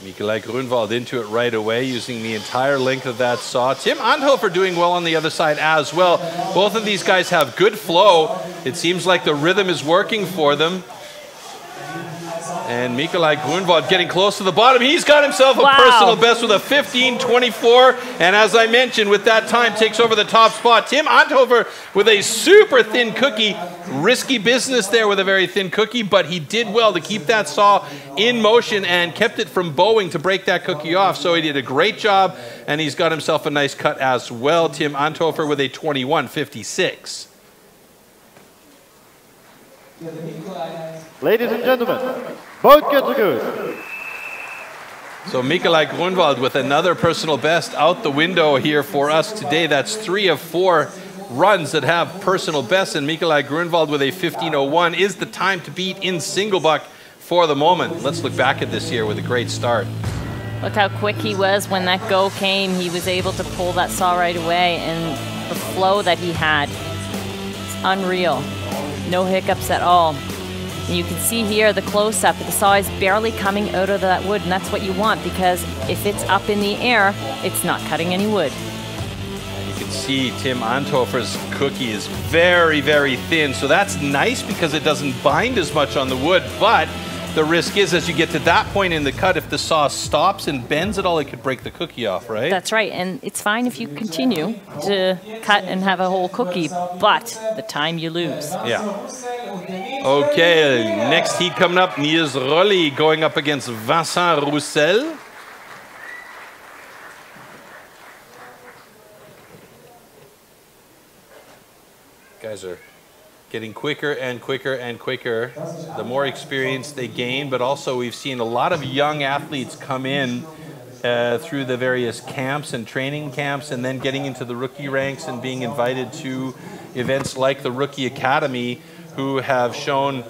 Nikolai Grönwald into it right away, using the entire length of that saw. Tim Anthofer doing well on the other side as well. Both of these guys have good flow. It seems like the rhythm is working for them. And Nikolai Grönwald getting close to the bottom. He's got himself a personal best with a 15.24. And as I mentioned, with that time, takes over the top spot. Tim Anthofer with a super thin cookie. Risky business there with a very thin cookie, but he did well to keep that saw in motion and kept it from bowing to break that cookie off. So he did a great job, and he's got himself a nice cut as well. Tim Anthofer with a 21.56. Ladies and gentlemen, both kids are good. So Nikolai Grönwald with another personal best out the window here for us today. That's 3 of 4 runs that have personal bests, and Nikolai Grönwald with a 15.01 is the time to beat in single buck for the moment. Let's look back at this here with a great start. Look how quick he was when that go came. He was able to pull that saw right away, and the flow that he had, it's unreal. No hiccups at all. And you can see here the close-up. The saw is barely coming out of that wood, and that's what you want, because if it's up in the air, it's not cutting any wood. And you can see Tim Anthofer's cookie is very, very thin. So that's nice because it doesn't bind as much on the wood, but the risk is as you get to that point in the cut, if the saw stops and bends at all, it could break the cookie off, right? That's right, and it's fine if you continue to cut and have a whole cookie, but the time you lose. Yeah. Okay, next heat coming up, Niels Rolli going up against Vincent Roussel. Guys are getting quicker and quicker and quicker the more experience they gain, but also we've seen a lot of young athletes come in through the various camps and training camps, and then getting into the rookie ranks and being invited to events like the Rookie Academy, who have shown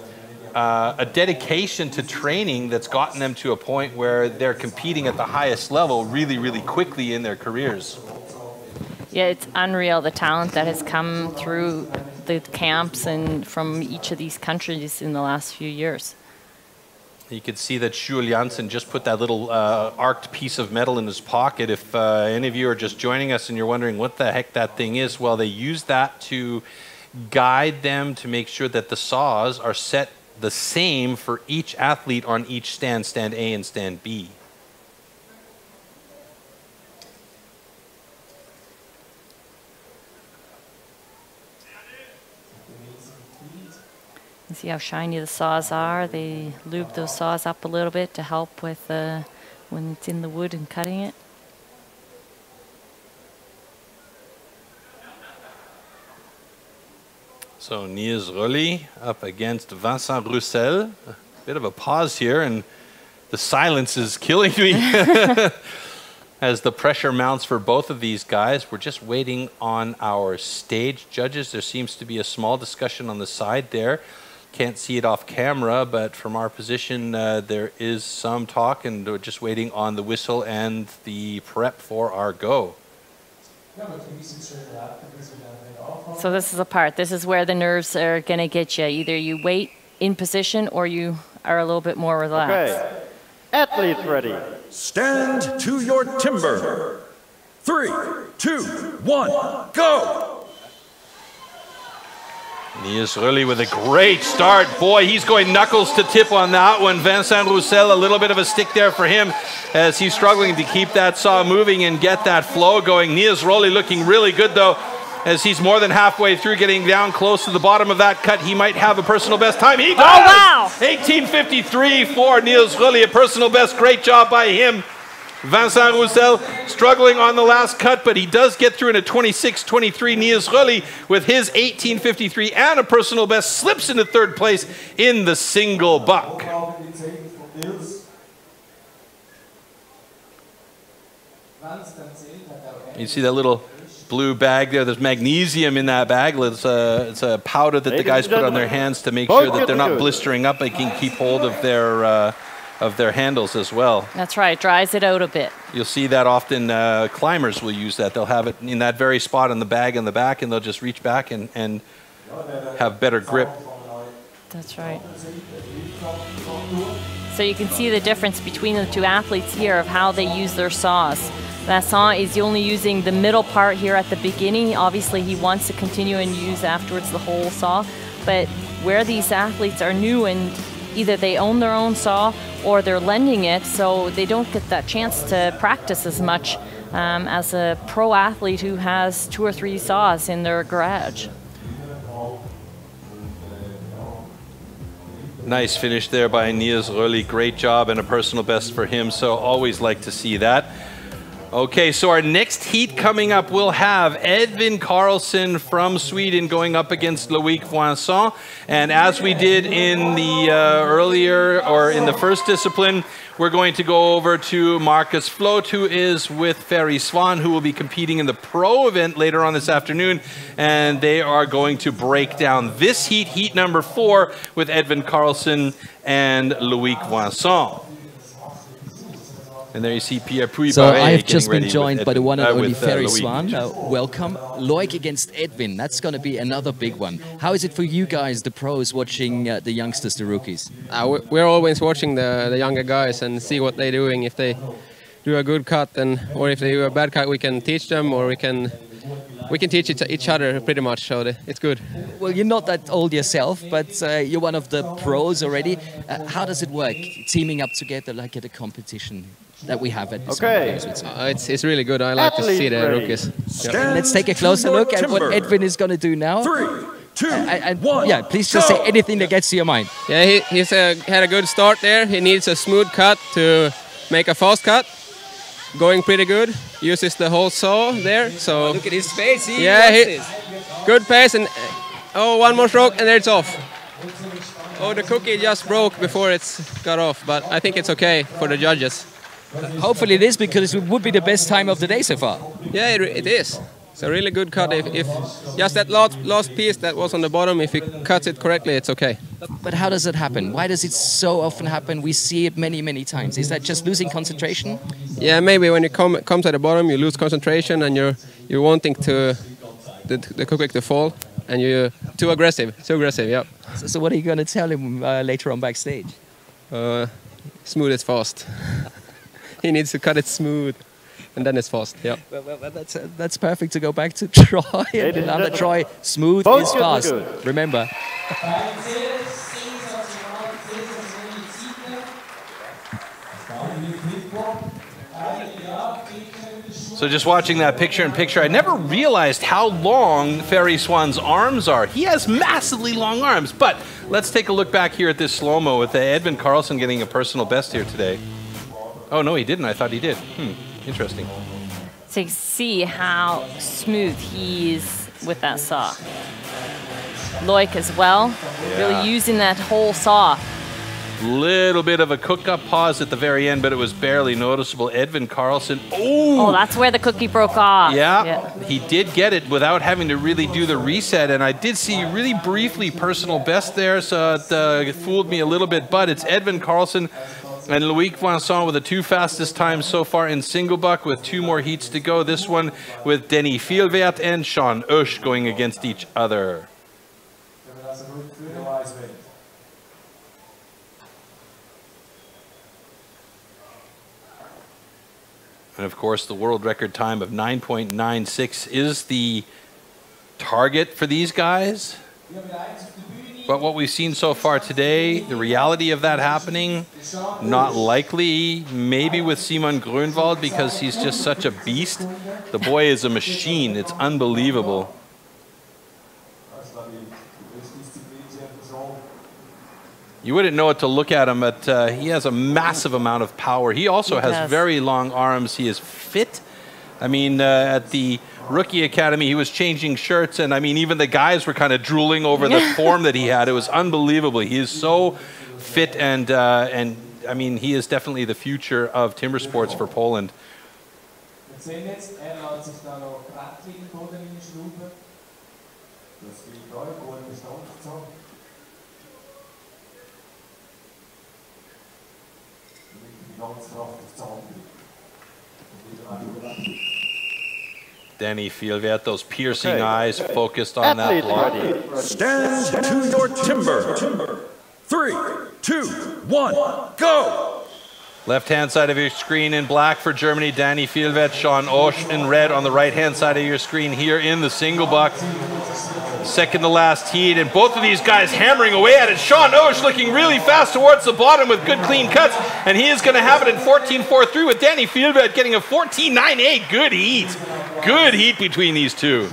a dedication to training that's gotten them to a point where they're competing at the highest level really, really quickly in their careers. Yeah, it's unreal, the talent that has come through the camps and from each of these countries in the last few years. You could see that Jules Janssen just put that little arced piece of metal in his pocket. If any of you are just joining us and you're wondering what the heck that thing is, well, they use that to guide them to make sure that the saws are set the same for each athlete on each stand, stand A and stand B. You see how shiny the saws are. They lube those saws up a little bit to help with when it's in the wood and cutting it. So Niezwykle up against Vincent Roussel. A bit of a pause here, and the silence is killing me as the pressure mounts for both of these guys. We're just waiting on our stage judges. There seems to be a small discussion on the side there. Can't see it off camera, but from our position, there is some talk, and we're just waiting on the whistle and the prep for our go. So this is the part. This is where the nerves are going to get you. Either you wait in position or you are a little bit more relaxed. Okay. Athletes ready. Stand to your timber. 3, 2, 1, go! Niezwykle with a great start. Boy, he's going knuckles to tip on that one. Vincent Roussel, a little bit of a stick there for him as he's struggling to keep that saw moving and get that flow going. Niezwykle looking really good, though, as he's more than halfway through, getting down close to the bottom of that cut. He might have a personal best time. He does! Oh, wow! 18:53 for Niezwykle, a personal best. Great job by him. Vincent Roussel struggling on the last cut, but he does get through in a 26:23. Niezwykle with his 18:53 and a personal best slips into third place in the single buck. You see that little blue bag there? There's magnesium in that bag. It's a powder that the guys put on their hands to make sure that they're not blistering up. They can keep hold of their handles as well. That's right, dries it out a bit. You'll see that often climbers will use that. They'll have it in that very spot in the bag in the back, and they'll just reach back and have better grip. That's right. So you can see the difference between the two athletes here of how they use their saws. Vincent is only using the middle part here at the beginning. Obviously, he wants to continue and use afterwards the whole saw. But where these athletes are new and either they own their own saw or they're lending it, so they don't get that chance to practice as much as a pro athlete who has 2 or 3 saws in their garage. Nice finish there by Niezwykle. Great job and a personal best for him, so always like to see that. Okay, so our next heat coming up, we'll have Edvin Karlsson from Sweden going up against Loic Vincent. And as we did in the in the first discipline, we're going to go over to Marcus Float, who is with Ferry Swan, who will be competing in the pro event later on this afternoon. And they are going to break down this heat, heat number 4, with Edvin Karlsson and Loic Vincent. And there you see Pierre Puy. So I've just been joined by the one and only Ferry Swan. Welcome. Loic against Edvin. That's going to be another big one. How is it for you guys, the pros, watching the youngsters, the rookies? We're always watching the younger guys and see what they're doing. If they do a good cut, or if they do a bad cut, we can teach them, or we can teach each other pretty much, so it's good. Well, you're not that old yourself, but you're one of the pros already. How does it work, teaming up together like at a competition that we have at it's really good. I like to see the rookies. Let's take a closer look at what Edvin is going to do now. 3, 2, 1. Yeah, please just say anything that gets to your mind. Yeah, he's had a good start there. He needs a smooth cut to make a fast cut. Going pretty good. Uses the whole saw there. So look at his face. Good pace, and one more stroke and there it's off. Oh, the cookie just broke before it's got off, but I think it's okay for the judges. Hopefully it is, because it would be the best time of the day so far. Yeah, it is. It's a really good cut. If just that last piece that was on the bottom, if he cuts it correctly, it's okay. But how does it happen? Why does it so often happen? We see it many, many times. Is that just losing concentration? Yeah, maybe when you come to the bottom, you lose concentration and you're wanting the cookie to fall, and you're too aggressive. Yeah. So what are you going to tell him later on backstage? Smooth is fast. He needs to cut it smooth, and then it's fast. Yeah. Well, that's perfect to go back to Troy. And another Troy, smooth is fast. Remember. So just watching that picture-in-picture, I never realized how long Ferry Swan's arms are. He has massively long arms, but let's take a look back here at this slow-mo with Edvin Karlsson getting a personal best here today. Oh, no, he didn't. I thought he did. Interesting. So you see how smooth he is with that saw. Loic as well, really using that whole saw. Little bit of a cook-up pause at the very end, but it was barely noticeable. Edvin Karlsson, oh! That's where the cookie broke off. Yeah, he did get it without having to really do the reset, and I did see really briefly personal best there, so it fooled me a little bit, but it's Edvin Karlsson and Loic Vincent with the 2 fastest times so far in single buck with 2 more heats to go. This one with Denny Fielvert and Sean Usch going against each other. And of course, the world record time of 9.96 is the target for these guys. But what we've seen so far today, the reality of that happening, not likely. Maybe with Simon Grönwald because he's just such a beast. The boy is a machine. It's unbelievable. You wouldn't know it to look at him, but he has a massive amount of power. He also has very long arms. He is fit. I mean, at the rookie academy, he was changing shirts, and I mean, even the guys were kind of drooling over the form that he had. It was unbelievable. He is so fit, and I mean, he is definitely the future of timber sports for Poland. Denny Fielvert, those piercing eyes focused on that block. Stand to your timber. 3, 2, 1, go! Left-hand side of your screen in black for Germany, Denny Fielvert, Sean Usch in red on the right-hand side of your screen here in the single buck. Second to last heat, and both of these guys hammering away at it. Sean Usch looking really fast towards the bottom with good clean cuts, and he is going to have it in 14.43 with Denny Fielvert getting a 14.98. Good heat. Good heat between these two.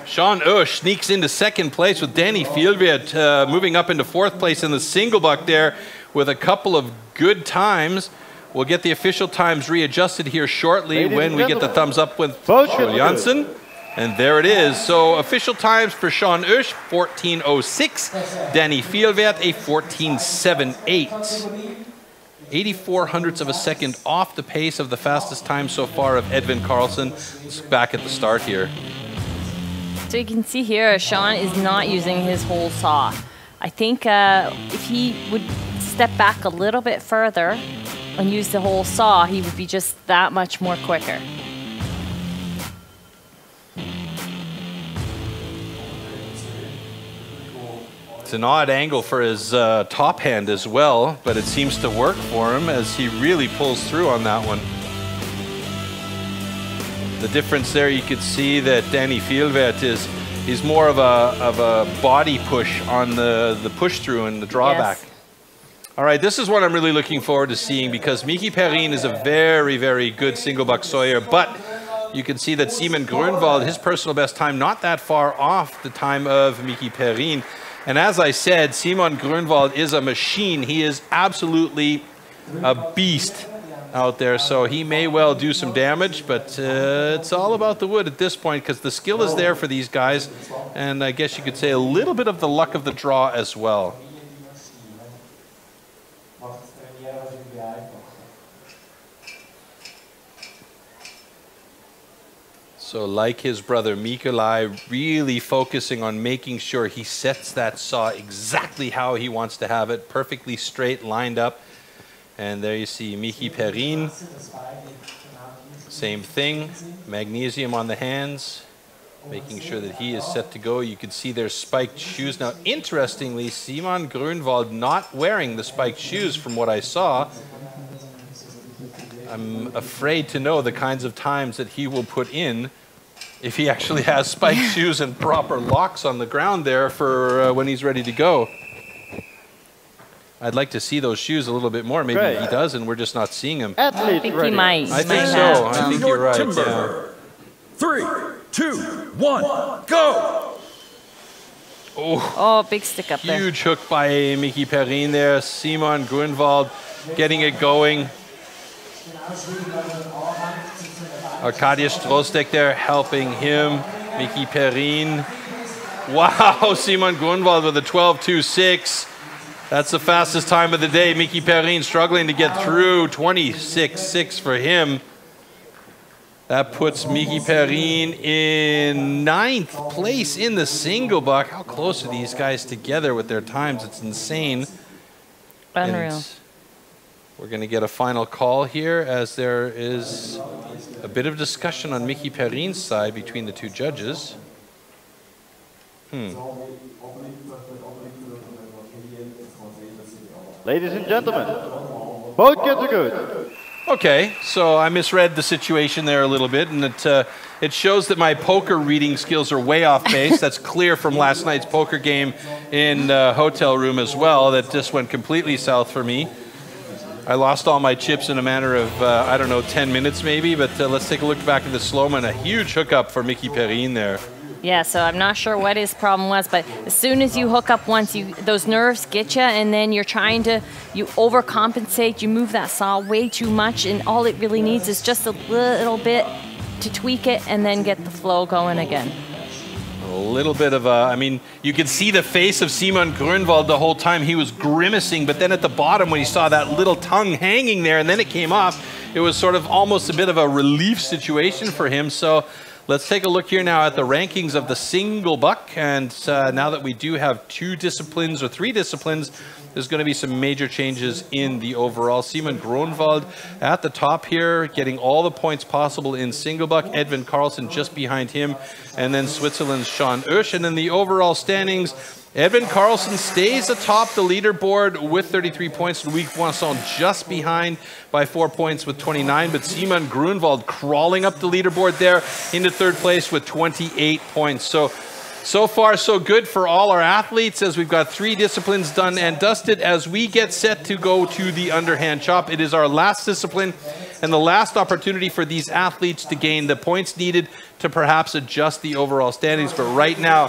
Sean Usch sneaks into second place with Denny Fielvert moving up into 4th place in the single buck there with a couple of good times. We'll get the official times readjusted here shortly when we get the thumbs up with Janssen. And there it is. So official times for Sean Usch, 14.06. Denny Fielvert, a 14.78. 84 hundredths of a second off the pace of the fastest time so far of Edvin Karlsson. Let's back at the start here. So you can see here, Sean is not using his whole saw. I think if he would step back a little bit further and use the whole saw, he would be just that much more quicker. It's an odd angle for his top hand as well, but it seems to work for him as he really pulls through on that one. The difference there, you could see that Denny Fielvert he's more of a body push on the push through and the drawback. Yes. All right, this is what I'm really looking forward to seeing because Miki Perrin is a very, very good single buck sawyer, but you can see that Simon Grönwald, his personal best time, not that far off the time of Miki Perrin. And as I said, Simon Grönwald is a machine. He is absolutely a beast out there, so he may well do some damage, but it's all about the wood at this point because the skill is there for these guys, and I guess you could say a little bit of the luck of the draw as well. So like his brother Mikolai, really focusing on making sure he sets that saw exactly how he wants to have it, perfectly straight, lined up. And there you see Miki Perrin. Same thing, magnesium on the hands, making sure that he is set to go. You can see their spiked shoes. Now, interestingly, Simon Grönwald not wearing the spiked shoes from what I saw. I'm afraid to know the kinds of times that he will put in if he actually has spiked shoes and proper locks on the ground there for when he's ready to go. I'd like to see those shoes a little bit more. Maybe he does, and we're just not seeing them. I think he might. I think so. I think you're right. Yeah. 3, 2, 1, go! Oh, big stick up there. Huge hook by Mickey Perrin there. Simon Grunwald getting it going. Arkadiusz Strostek there helping him. Mickey Perrin. Wow, Simon Grunwald with a 12.26. That's the fastest time of the day. Mickey Perrin struggling to get through. 26.6 for him. That puts Mickey Perrin in 9th place in the single buck. How close are these guys together with their times? It's insane. Unreal. And we're going to get a final call here as there is a bit of discussion on Mickey Perrin's side between the two judges. Ladies and gentlemen, both kids are good. Okay, so I misread the situation there a little bit, and it shows that my poker reading skills are way off base. That's clear from last night's poker game in the hotel room as well. That just went completely south for me. I lost all my chips in a matter of, I don't know, 10 minutes maybe, but let's take a look back at the slow-mo. A huge hookup for Mickey Perrin there. Yeah, so I'm not sure what his problem was, but as soon as you hook up once, those nerves get you, and then you overcompensate, you move that saw way too much, and all it really needs is just a little bit to tweak it and then get the flow going again. A little bit of I mean, you could see the face of Simon Grunwald the whole time. He was grimacing, but then at the bottom when he saw that little tongue hanging there and then it came off, it was sort of almost a bit of a relief situation for him. So let's take a look here now at the rankings of the single buck. And now that we do have 2 disciplines or 3 disciplines, there's going to be some major changes in the overall. Simon Grunwald at the top here, getting all the points possible in single buck. Edvin Karlsson just behind him. And then Switzerland's Sean Oesch. And then the overall standings, Edvin Karlsson stays atop the leaderboard with 33 points. Louis Poisson just behind by 4 points with 29. But Simon Grunwald crawling up the leaderboard there into 3rd place with 28 points. So far, so good for all our athletes as we've got 3 disciplines done and dusted as we get set to go to the underhand chop. It is our last discipline and the last opportunity for these athletes to gain the points needed to perhaps adjust the overall standings. But right now,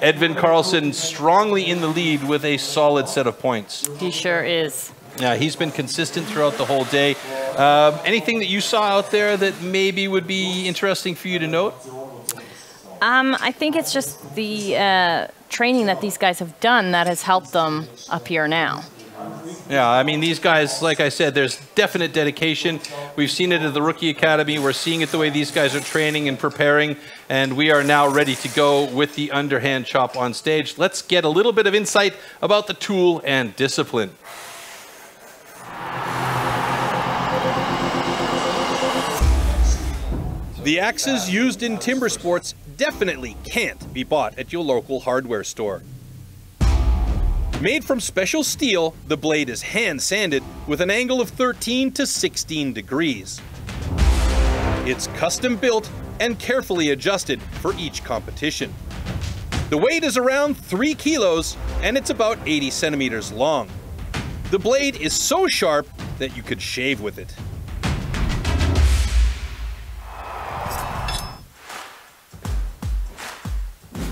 Edvin Karlsson strongly in the lead with a solid set of points. He sure is. Yeah, he's been consistent throughout the whole day. Anything that you saw out there that maybe would be interesting for you to note? I think it's just the training that these guys have done that has helped them up here now. Yeah, I mean, these guys, like I said, there's definite dedication. We've seen it at the Rookie Academy. We're seeing it the way these guys are training and preparing, and we are now ready to go with the underhand chop on stage. Let's get a little bit of insight about the tool and discipline. The axes used in timber sports definitely can't be bought at your local hardware store. Made from special steel, the blade is hand sanded with an angle of 13 to 16 degrees. It's custom built and carefully adjusted for each competition. The weight is around 3 kilos and it's about 80 centimeters long. The blade is so sharp that you could shave with it.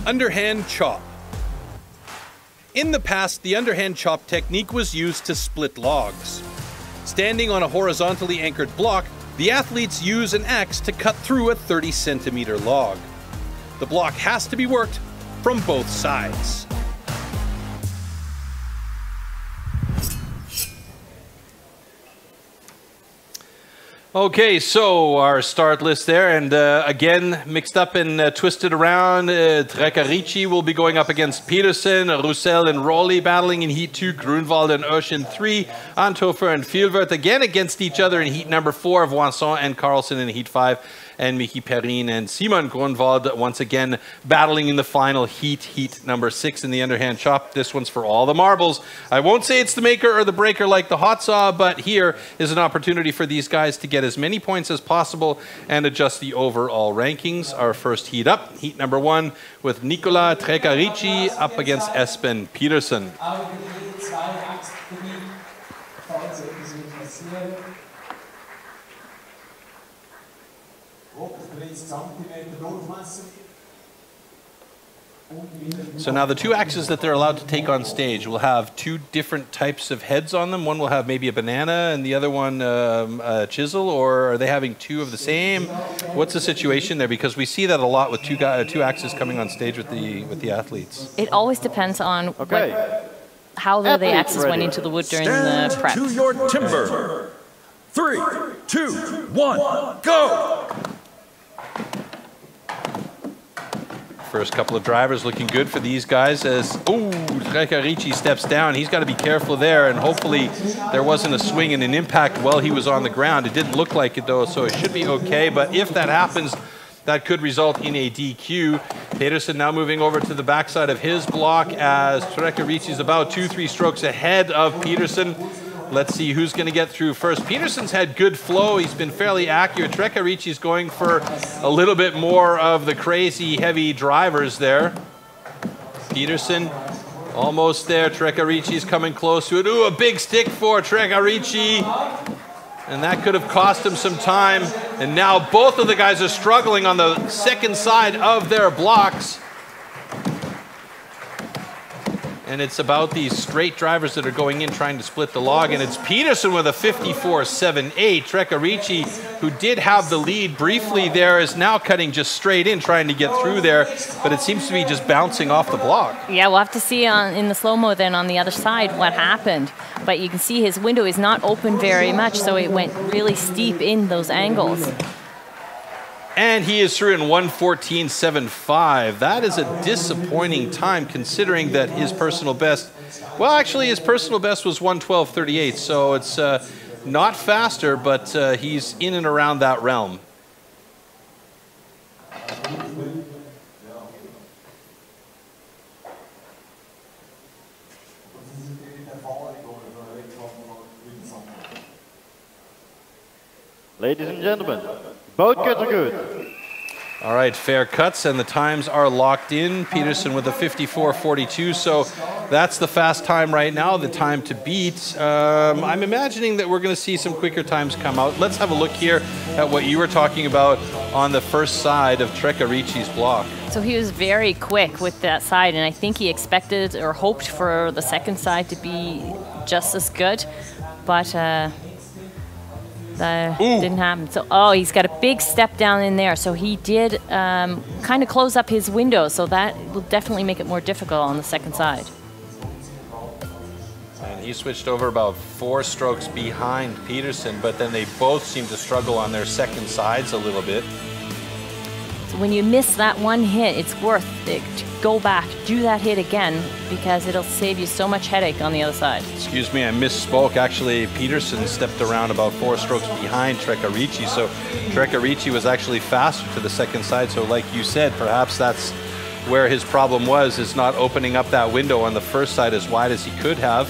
Underhand chop. In the past, the underhand chop technique was used to split logs. Standing on a horizontally anchored block, the athletes use an axe to cut through a 30-centimeter log. The block has to be worked from both sides. Okay, so our start list there, and again, mixed up and twisted around. Trekarici will be going up against Petersen, Roussel and Rowley battling in Heat 2, Grunwald and Oesch in 3, Anthofer and Vielwerth again against each other in Heat number 4 of Voisin and Karlsson in Heat 5, and Mickey Perrin and Simon Grunwald once again battling in the final heat number 6 in the underhand chop. This one's for all the marbles. I won't say it's the maker or the breaker like the hot saw, but here is an opportunity for these guys to get as many points as possible and adjust the overall rankings. Our first heat up, heat number 1, with Nicola Trekarici up against Espen Petersen. So now the two axes that they're allowed to take on stage will have two different types of heads on them. One will have maybe a banana and the other one a chisel, or are they having two of the same? What's the situation there? Because we see that a lot with two axes coming on stage with the athletes. It always depends on how the axes went into the wood during the prep. To your timber. 3, 2, 1, go! First couple of drivers looking good for these guys as, Shwajcarii steps down. He's got to be careful there, and hopefully there wasn't a swing and an impact while he was on the ground. It didn't look like it though, so it should be okay. But if that happens, that could result in a DQ. Peterson now moving over to the backside of his block as Shwajcarii is about 2-3 strokes ahead of Peterson. Let's see who's going to get through first. Peterson's had good flow. He's been fairly accurate. Shwajcarii is going for a little bit more of the crazy heavy drivers there. Peterson almost there. Shwajcarii is coming close to it. Ooh, a big stick for Shwajcarii. And that could have cost him some time. And now both of the guys are struggling on the second side of their blocks. And it's about these straight drivers that are going in trying to split the log. And it's Peterson with a 54.78. Shwajcarii, who did have the lead briefly there, is now cutting just straight in, trying to get through there. But it seems to be just bouncing off the block. Yeah, we'll have to see in the slow-mo then on the other side what happened. But you can see his window is not open very much, so it went really steep in those angles. And he is through in 1:14.75. That is a disappointing time considering that his personal best, well, actually his personal best was 1:12.38. So it's not faster, but he's in and around that realm. Ladies and gentlemen, both cuts are good. All right, fair cuts, and the times are locked in. Peterson with a 54.42, so that's the fast time right now, the time to beat. I'm imagining that we're going to see some quicker times come out. Let's have a look here at what you were talking about on the first side of Shwajcarii's block. So he was very quick with that side, and I think he expected or hoped for the second side to be just as good, but that didn't happen. So, he's got a big step down in there. So he did kind of close up his window. So that will definitely make it more difficult on the second side. And he switched over about 4 strokes behind Peterson, but then they both seem to struggle on their second sides a little bit. So when you miss that one hit, it's worth it to go back, do that hit again, because it'll save you so much headache on the other side. Excuse me, I misspoke. Actually, Peterson stepped around about 4 strokes behind Shwajcarii, so Shwajcarii was actually faster to the second side. So like you said, perhaps that's where his problem was, is not opening up that window on the first side as wide as he could have.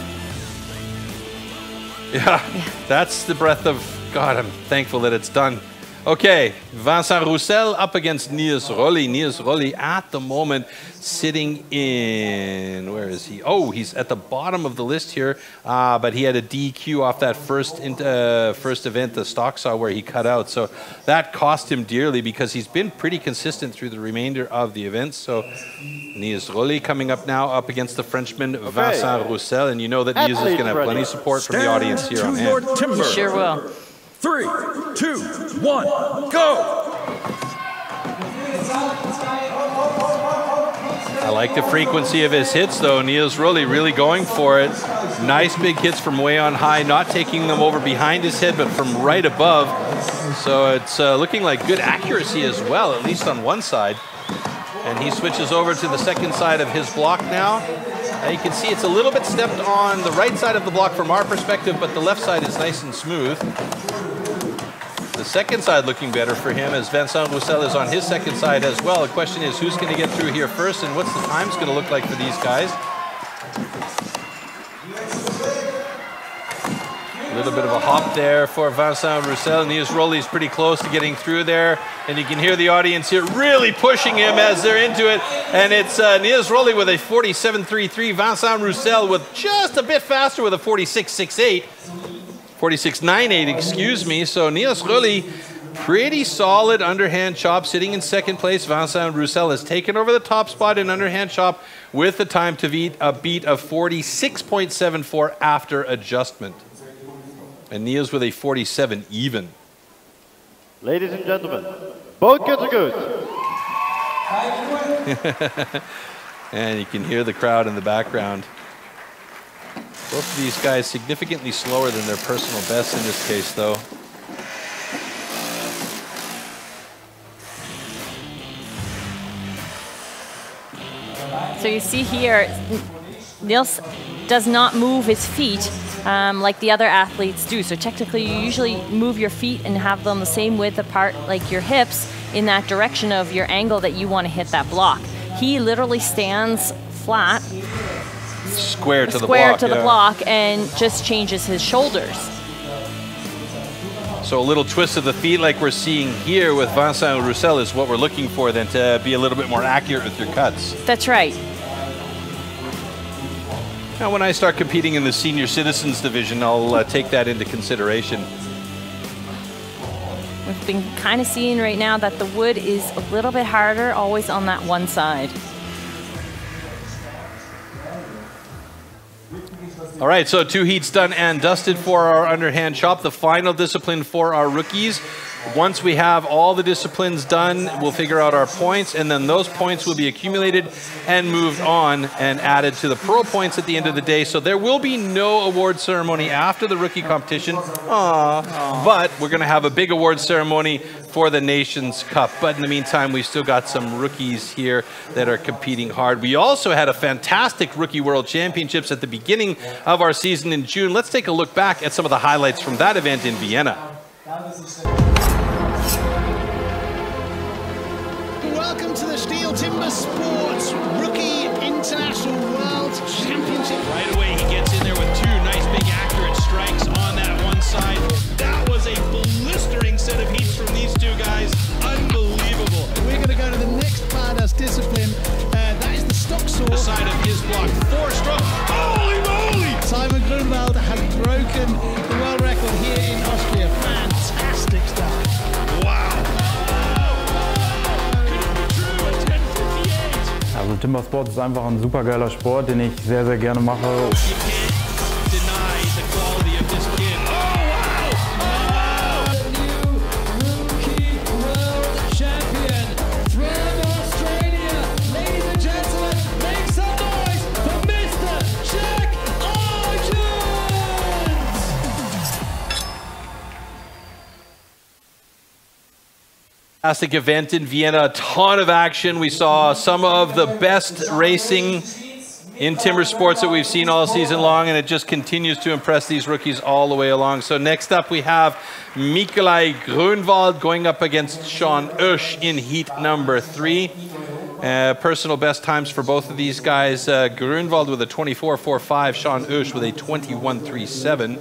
Yeah, that's the breath of God. I'm thankful that it's done. Okay, Vincent Roussel up against Niels Rolly. Niels Rolly at the moment sitting in, where is he? Oh, he's at the bottom of the list here, but he had a DQ off that first event, the stock saw, where he cut out. So that cost him dearly because he's been pretty consistent through the remainder of the event. So Niels Rolly coming up now up against the Frenchman Vincent Roussel, and you know that Niels is going to have plenty of support from the audience here on hand. He sure will. 3, 2, 1, go! I like the frequency of his hits, though. Niels Rolly really going for it. Nice big hits from way on high, not taking them over behind his head, but from right above. So it's looking like good accuracy as well, at least on one side. And he switches over to the second side of his block now. You can see it's a little bit stepped on the right side of the block from our perspective, but the left side is nice and smooth. The second side looking better for him as Vincent Roussel is on his second side as well. The question is who's going to get through here first and what's the times going to look like for these guys. A little bit of a hop there for Vincent Roussel. Niels Rolly is pretty close to getting through there. And you can hear the audience here really pushing him as they're into it. And it's Niels Rolly with a 47.33. Vincent Roussel with just a bit faster with a 46.68. 46.98, excuse me. So Niels Rolly Pretty solid underhand chop, sitting in second place. Vincent Roussel has taken over the top spot in underhand chop with the time to beat a beat of 46.74 after adjustment. And Niels with a 47 even. Ladies and gentlemen, both kids are good. And you can hear the crowd in the background. Both of these guys significantly slower than their personal best in this case, though. So you see here, Niels does not move his feet like the other athletes do. So technically you usually move your feet and have them the same width apart like your hips in that direction of your angle that you want to hit that block. He literally stands flat, square to the block and just changes his shoulders. So a little twist of the feet like we're seeing here with Vincent Roussel is what we're looking for then, to be a little bit more accurate with your cuts. That's right. Now when I start competing in the senior citizens division, I'll take that into consideration. We've been kind of seeing right now that the wood is a little bit harder, always on that one side. All right, so 2 heats done and dusted for our underhand chop, the final discipline for our rookies. Once we have all the disciplines done, we'll figure out our points, and then those points will be accumulated and moved on and added to the pro points at the end of the day. So there will be no award ceremony after the rookie competition. But we're going to have a big award ceremony for the Nations Cup. But in the meantime, we've still got some rookies here that are competing hard. We also had a fantastic Rookie World Championships at the beginning of our season in June. Let's take a look back at some of the highlights from that event in Vienna. Welcome to the STIHL Timbersports Rookie International World Championship. Right away he gets in there with 2 nice big accurate strikes on that one side. That was a blistering set of heats from these 2 guys. Unbelievable. We're going to go to the next badass discipline. That is the stock saw. The side of his block. 4 strokes. Holy moly! Simon Grunwald has broken the world record here in Austria. Fantastic stuff. Wow. Also Timbersport ist einfach ein super geiler Sport, den ich sehr, sehr gerne mache. Fantastic event in Vienna, a ton of action. We saw some of the best racing in timber sports that we've seen all season long, and it just continues to impress these rookies all the way along. So next up we have Nikolai Grunwald going up against Sean Oesch in heat number 3. Personal best times for both of these guys. Grunwald with a 24.45, Sean Oesch with a 21.37.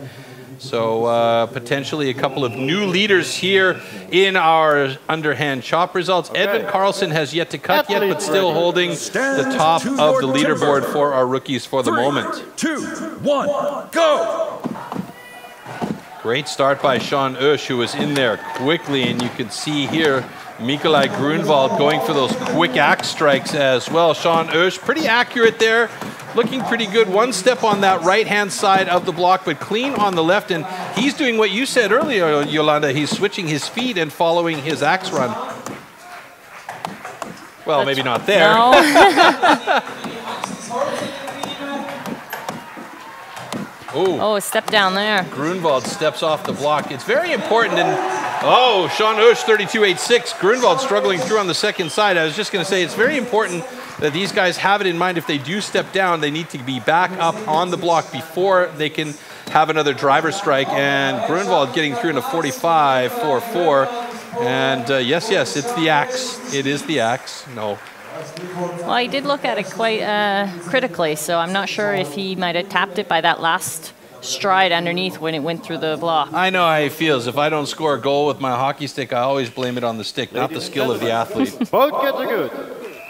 So potentially a couple of new leaders here in our underhand chop results. Okay. Edvin Karlsson has yet to cut yet, but still holding the top of the leaderboard for our rookies for the moment. 3, 2, 1, go! Great start by Sean Oesch, who was in there quickly, and you can see here Nikolai Grunwald going for those quick axe strikes as well. Sean Oesch pretty accurate there, looking pretty good. One step on that right-hand side of the block, but clean on the left, and he's doing what you said earlier, Yolanda. He's switching his feet and following his axe run. Well, maybe not there. No. Oh, a step down there. Grunwald steps off the block. It's very important. And oh, Sean Oesch, 32.86. Grunwald struggling through on the second side. I was just going to say, it's very important that these guys have it in mind. If they do step down, they need to be back up on the block before they can have another driver strike. And Grunwald getting through in a 45.44. And yes, it's the axe. It is the axe. No. Well, he did look at it quite critically, so I'm not sure if he might have tapped it by that last stride underneath when it went through the block. I know how he feels. If I don't score a goal with my hockey stick, I always blame it on the stick, not the skill of the athlete. Both kids are good.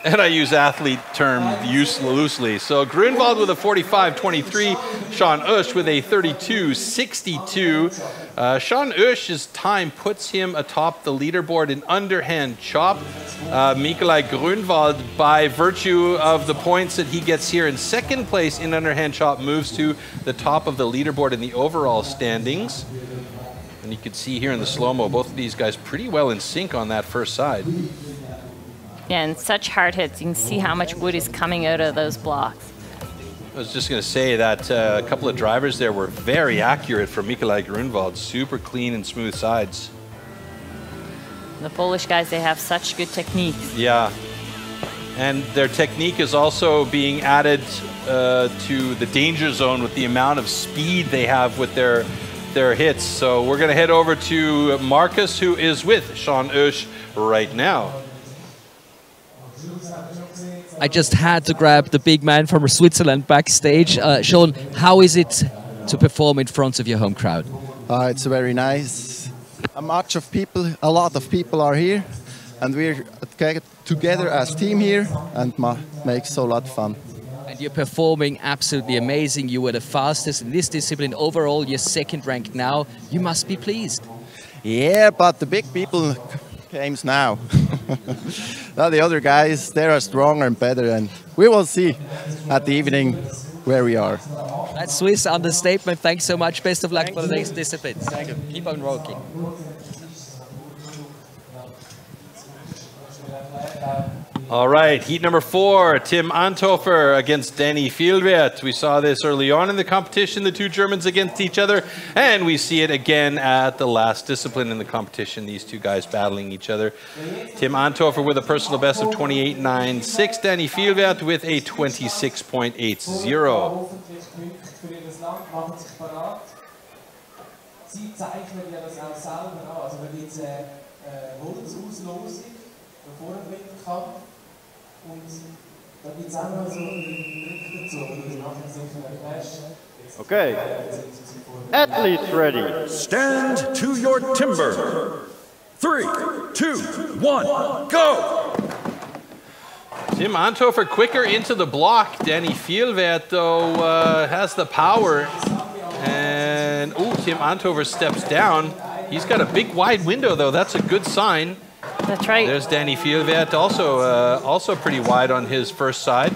And I use athlete term loosely. So Grunwald with a 45.23, Sean Usch with a 32.62. Sean Usch's time puts him atop the leaderboard in underhand chop. Nikolai Grunwald, by virtue of the points that he gets here in second place in underhand chop, moves to the top of the leaderboard in the overall standings. And you can see here in the slow-mo, both of these guys pretty well in sync on that first side. Yeah, and such hard hits. You can see how much wood is coming out of those blocks. I was just going to say that a couple of drivers there were very accurate from Nikolai Grunwald. Super clean and smooth sides. The Polish guys, they have such good techniques. Yeah. And their technique is also being added to the danger zone with the amount of speed they have with their hits. So we're going to head over to Marcus, who is with Sean Usch right now. I just had to grab the big man from Switzerland backstage. Sean, how is it to perform in front of your home crowd? It's very nice. A lot of people are here, and we're together as team here, and makes a lot of fun. And you're performing absolutely amazing. You were the fastest in this discipline. Overall, you're second ranked now. You must be pleased. Yeah, but the big people came now. Now the other guys, they are stronger and better, and we will see at the evening where we are. That's Swiss understatement. Thanks so much. Best of luck for the next disciplines. Thank you. Keep on rocking. All right, heat number 4, Tim Anthofer against Danny Fjellvedt. We saw this early on in the competition, the two Germans against each other, and we see it again at the last discipline in the competition, these two guys battling each other. Tim Anthofer with a personal best of 28.96, Danny Fjellvedt with a 26.80. Sie zeichnen ja das auch selber an. Also wenn jetzt Holzauslosung bevor der Wettkampf und da gibt es auch noch so einen Blick dazu, aber das nachher sicher erklärst. Okay. Athletes ready. Stand to your timber. 3, 2, 1, go! Tim Anthofer quicker into the block. Danny Fjellvedt, though, has the power. And, Tim Anthofer steps down. He's got a big wide window, though. That's a good sign. That's right. There's Danny Fjellvedt, also pretty wide on his first side.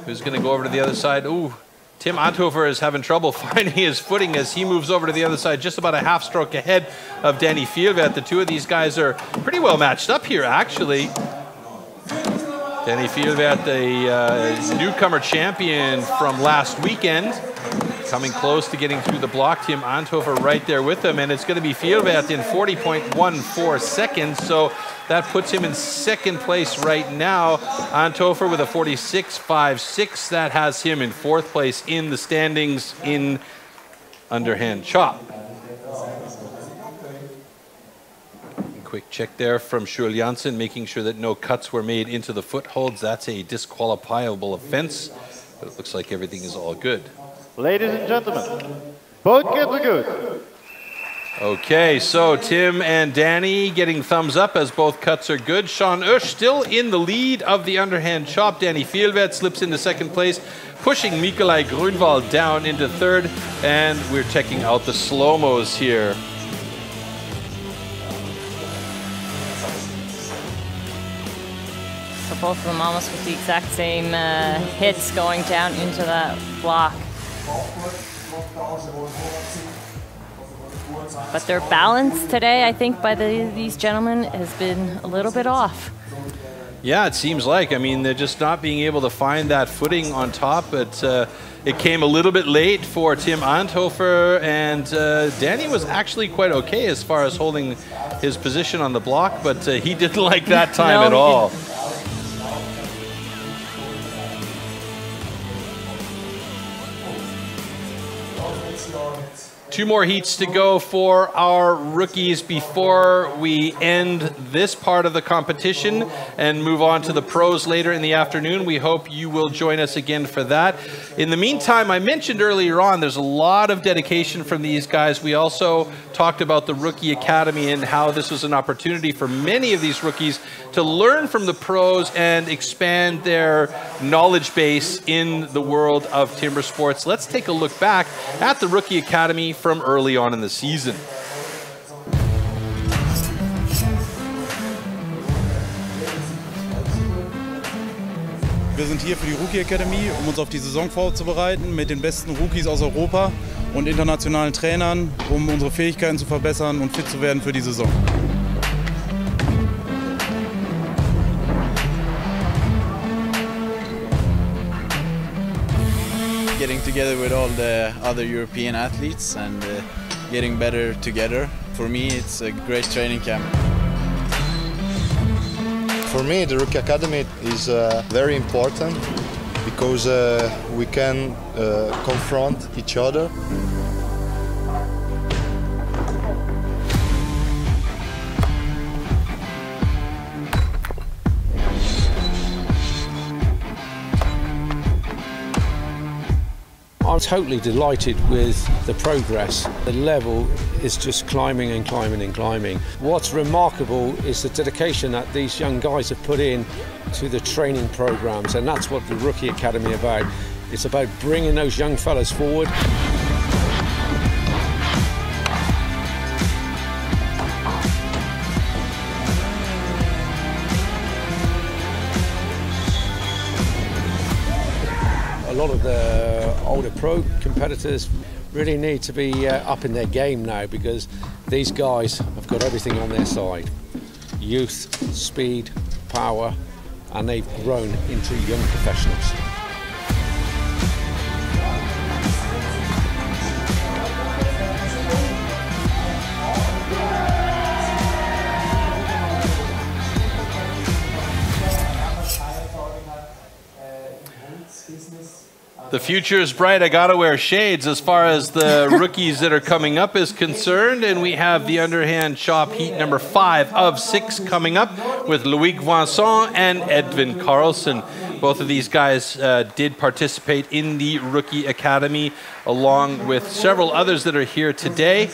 Who's going to go over to the other side? Tim Anthofer is having trouble finding his footing as he moves over to the other side, just about a half stroke ahead of Danny Fjellvedt. The two of these guys are pretty well matched up here, actually. Danny Fjellvedt, a newcomer champion from last weekend, coming close to getting through the block. Tim Anthofer right there with him, and it's going to be Fjellvedt in 40.14 seconds, so that puts him in second place right now. Anthofer with a 46.56, that has him in fourth place in the standings in underhand chop. Quick check there from Schul Janssen, making sure that no cuts were made into the footholds. That's a disqualifiable offense, but it looks like everything is all good. Ladies and gentlemen, both kids are good. Okay, so Tim and Danny getting thumbs up as both cuts are good. Sean Usch still in the lead of the underhand chop. Danny Fjellvedt slips into second place, pushing Nikolai Grunwald down into third, and we're checking out the slow-mos here. So both of them almost with the exact same hits going down into that block. But their balance today, I think, by these gentlemen has been a little bit off. Yeah, it seems like. I mean, they're just not being able to find that footing on top, but it came a little bit late for Tim Anthofer, and Danny was actually quite okay as far as holding his position on the block, but he didn't like that time at all. 2 more heats to go for our rookies before we end this part of the competition and move on to the pros later in the afternoon. We hope you will join us again for that. In the meantime, I mentioned earlier on, there's a lot of dedication from these guys. We also talked about the Rookie Academy and how this was an opportunity for many of these rookies to learn from the pros and expand their knowledge base in the world of timber sports. Let's take a look back at the Rookie Academy from early on in the season. Wir sind hier für die Rookie Academy, um uns auf die Saison vorzubereiten mit den besten Rookies aus Europa und internationalen Trainern, um unsere Fähigkeiten zu verbessern und fit zu werden für die Saison. Getting together with all the other European athletes and getting better together. For me, it's a great training camp. For me, the Rookie Academy is very important because we can confront each other. I'm totally delighted with the progress. The level is just climbing and climbing and climbing. What's remarkable is the dedication that these young guys have put in to the training programs, and that's what the Rookie Academy is about. It's about bringing those young fellas forward. A lot of the older pro competitors really need to be up in their game now, because these guys have got everything on their side. Youth, speed, power, and they've grown into young professionals. The future is bright. I gotta wear shades as far as the rookies that are coming up is concerned, and we have the underhand chop heat number 5 of 6 coming up with Loïc Vincent and Edvin Karlsson. Both of these guys did participate in the Rookie Academy along with several others that are here today.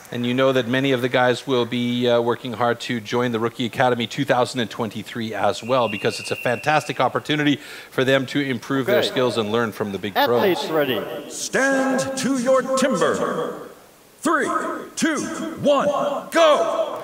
And you know that many of the guys will be working hard to join the Rookie Academy 2023 as well, because it's a fantastic opportunity for them to improve their skills and learn from the big pros. Athletes ready. Stand to your timber. 3, 2, 1, go!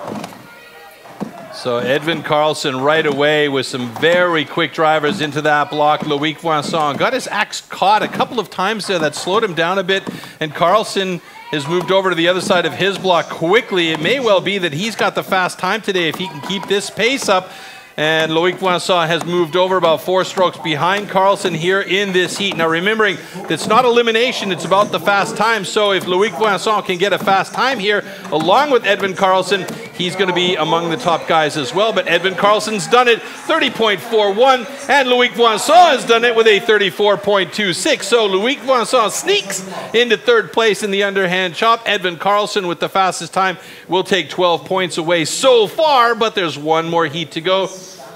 So Edvin Karlsson right away with some very quick drivers into that block. Loïc Vincent got his axe caught a couple of times there. That slowed him down a bit, and Karlsson has moved over to the other side of his block quickly. It may well be that he's got the fast time today if he can keep this pace up. And Loïc Vincent has moved over about 4 strokes behind Karlsson here in this heat. Now remembering, it's not elimination, it's about the fast time. So if Loïc Vincent can get a fast time here, along with Edvin Karlsson, he's going to be among the top guys as well. But Edvin Karlsson's done it 30.41, and Loïc Vincent has done it with a 34.26. So Loïc Vincent sneaks into 3rd place in the underhand chop. Edvin Karlsson with the fastest time will take 12 points away so far, but there's one more heat to go.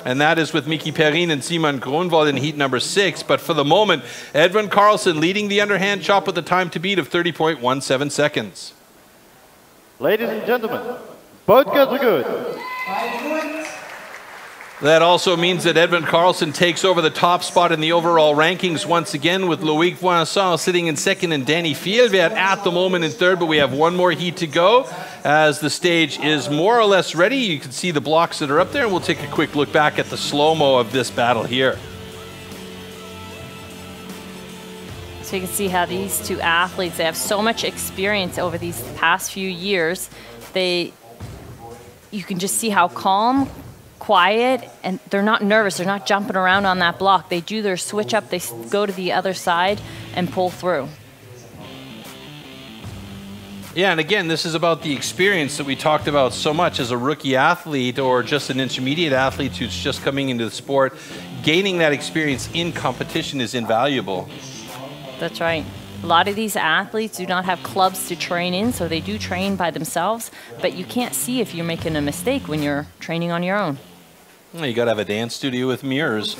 And that is with Miki Perrin and Simon Grunwald in heat number 6. But for the moment, Edvin Karlsson leading the underhand chop with a time to beat of 30.17 seconds. Ladies and gentlemen, both guys are good. That also means that Edvin Karlsson takes over the top spot in the overall rankings once again, with Loïc Vincent sitting in 2nd and Danny Fjellved at the moment in 3rd, but we have one more heat to go as the stage is more or less ready. You can see the blocks that are up there, and we'll take a quick look back at the slow-mo of this battle here. So you can see how these two athletes, they have so much experience over these past few years. You can just see how calm, quiet, and they're not nervous. They're not jumping around on that block. They do their switch up, they go to the other side and pull through. Yeah, and again, this is about the experience that we talked about so much as a rookie athlete or just an intermediate athlete who's just coming into the sport. Gaining that experience in competition is invaluable. That's right. A lot of these athletes do not have clubs to train in, so they do train by themselves, but you can't see if you're making a mistake when you're training on your own. Well, you got to have a dance studio with mirrors.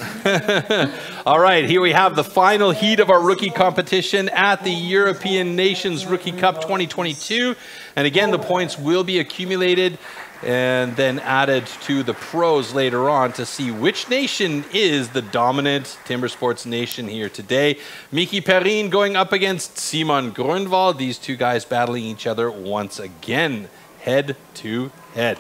All right, here we have the final heat of our rookie competition at the European Nations Rookie Cup 2022. And again, the points will be accumulated and then added to the pros later on to see which nation is the dominant timber sports nation here today. Miki Perrin going up against Simon Grönwald. These two guys battling each other once again, head to head.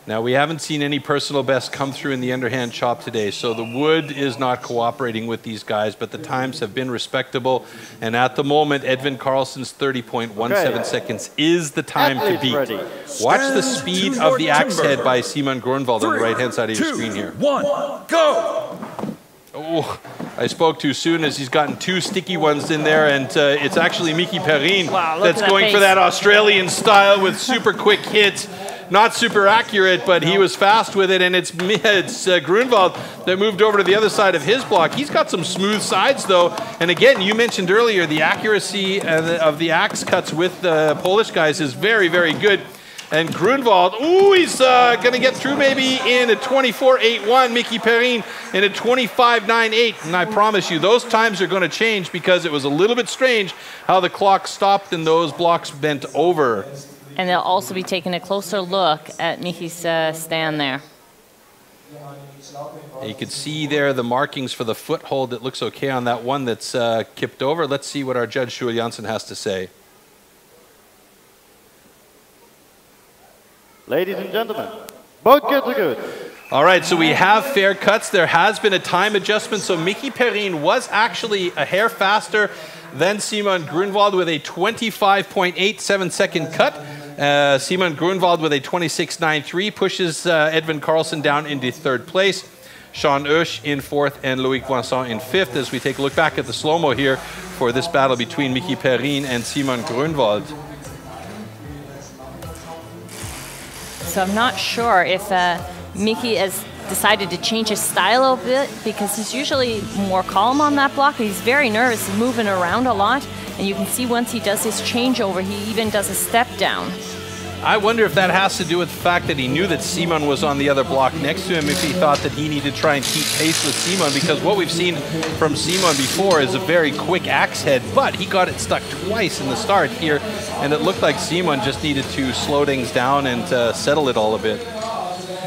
Now, we haven't seen any personal best come through in the underhand chop today, so the wood is not cooperating with these guys, but the times have been respectable. And at the moment, Edvin Karlsson's 30.17 seconds is the time to beat. Watch the speed of the axe head by Simon Grönwald on the right-hand side of your screen here. 1, go! Oh, I spoke too soon as he's gotten two sticky ones in there, and it's actually Miki Perrin that's going for that Australian style with super quick hits. Not super accurate, but he was fast with it, and it's Grönwald that moved over to the other side of his block. He's got some smooth sides, though. And again, you mentioned earlier, the accuracy of the axe cuts with the Polish guys is very, very good. And Grönwald, ooh, he's going to get through maybe in a 24.81. Miki Perrin in a 25.98. And I promise you, those times are going to change because it was a little bit strange how the clock stopped and those blocks bent over. And they'll also be taking a closer look at Miki's stand there. You can see there the markings for the foothold. It looks okay on that one that's kipped over. Let's see what our judge, Shul Janssen, has to say. Ladies and gentlemen, both kids are good. All right, so we have fair cuts. There has been a time adjustment, so Miki Perrin was actually a hair faster than Simon Grönwald with a 25.87 second cut. Simon Grönwald with a 26.93 pushes Edvin Karlsson down into third place. Sean Oesch in fourth and Loic Vincent in fifth as we take a look back at the slow-mo here for this battle between Miki Perrin and Simon Grönwald. So I'm not sure if Miki has decided to change his style a bit because he's usually more calm on that block. He's very nervous, moving around a lot. And you can see once he does his changeover, he even does a step down. I wonder if that has to do with the fact that he knew that Simon was on the other block next to him, if he thought that he needed to try and keep pace with Simon, because what we've seen from Simon before is a very quick axe head, but he got it stuck twice in the start here, and it looked like Simon just needed to slow things down and settle it all a bit.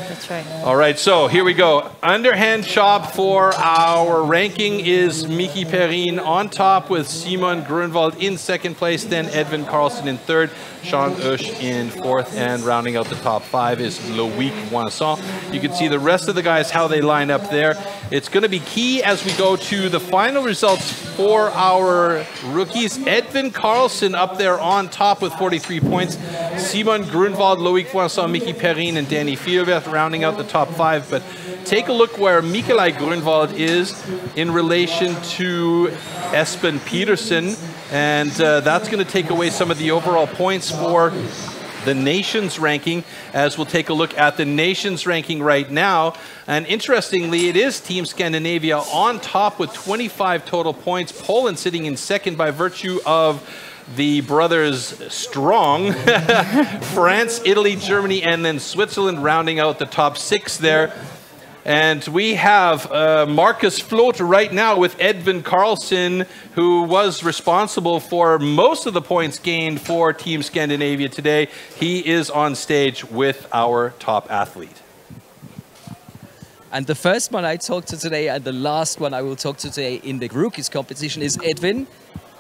That's right. All right, so here we go. Underhand chop for our ranking is Miki Perrin on top with Simon Grönwald in second place, then Edvin Karlsson in third, Sean Oesch in fourth, and rounding out the top five is Loic Vincent. You can see the rest of the guys, how they line up there. It's going to be key as we go to the final results for our rookies. Edvin Karlsson up there on top with 43 points. Simon Grönwald, Loic Vincent, Miki Perrin, and Danny Fjellberg rounding out the top five. But take a look where Nikolaj Grönwald is in relation to Espen Petersen. And that's going to take away some of the overall points for the nations ranking, as we'll take a look at the nations ranking right now. And interestingly, it is Team Scandinavia on top with 25 total points. Poland sitting in second by virtue of the brothers Strong. France, Italy, Germany, and then Switzerland rounding out the top six there. And we have Marcus Floth right now with Edvin Karlsson, who was responsible for most of the points gained for Team Scandinavia today. He is on stage with our top athlete. And the first one I talked to today and the last one I will talk to today in the rookies competition is Edvin.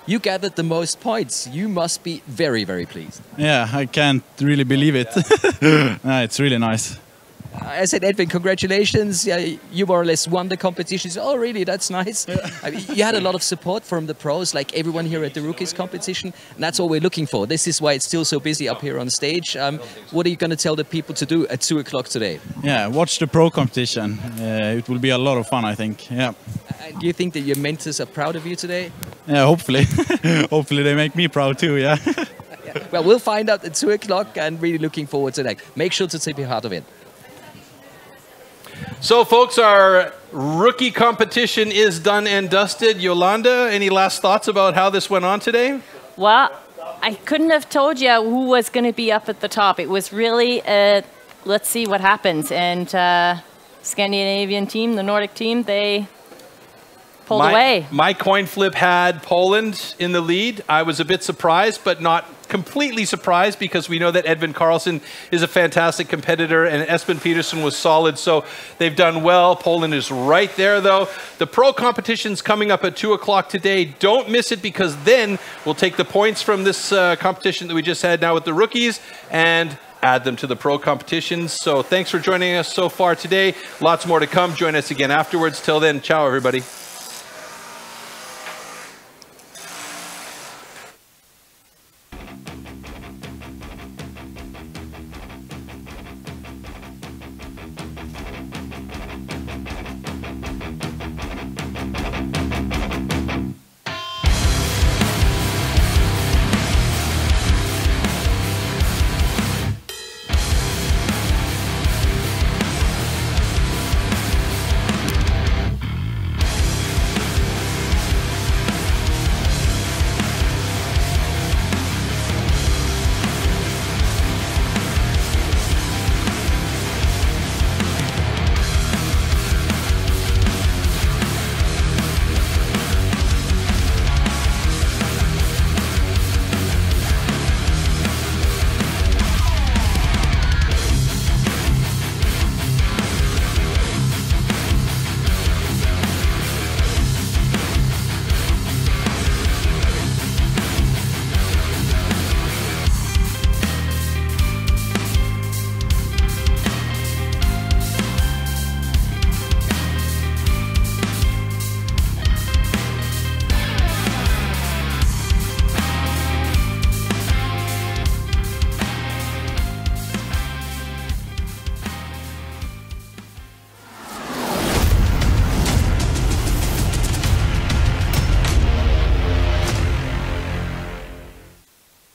You gathered the most points. You must be very, very pleased. Yeah, I can't really believe it. It's really nice. I said, Edvin, congratulations. You more or less won the competition. So, oh, really? That's nice. Yeah. I mean, you had a lot of support from the pros, like everyone here at the rookies competition. And that's all we're looking for. This is why it's still so busy up here on stage. What are you going to tell the people to do at 2 o'clock today? Yeah, watch the pro competition. It will be a lot of fun, I think. Yeah. Do you think that your mentors are proud of you today? Yeah, hopefully. Hopefully they make me proud too, yeah. Well, we'll find out at 2 o'clock and really looking forward to that. Make sure to take part of it. So, folks, our Rookie competition is done and dusted. Yolanda, any last thoughts about how this went on today? Well, I couldn't have told you who was going to be up at the top. It was really, let's see what happens. And Scandinavian team, the Nordic team, they pulled away. My coin flip had Poland in the lead. I was a bit surprised, but not completely surprised, because we know that Edvin Karlsson is a fantastic competitor and Espen Peterson was solid, so they've done well. Poland is right there, though. The pro competition's coming up at 2 o'clock today. Don't miss it, because then we'll take the points from this competition that we just had now with the rookies and add them to the pro competitions. So thanks for joining us so far today. Lots more to come. Join us again afterwards. Till then, ciao, everybody.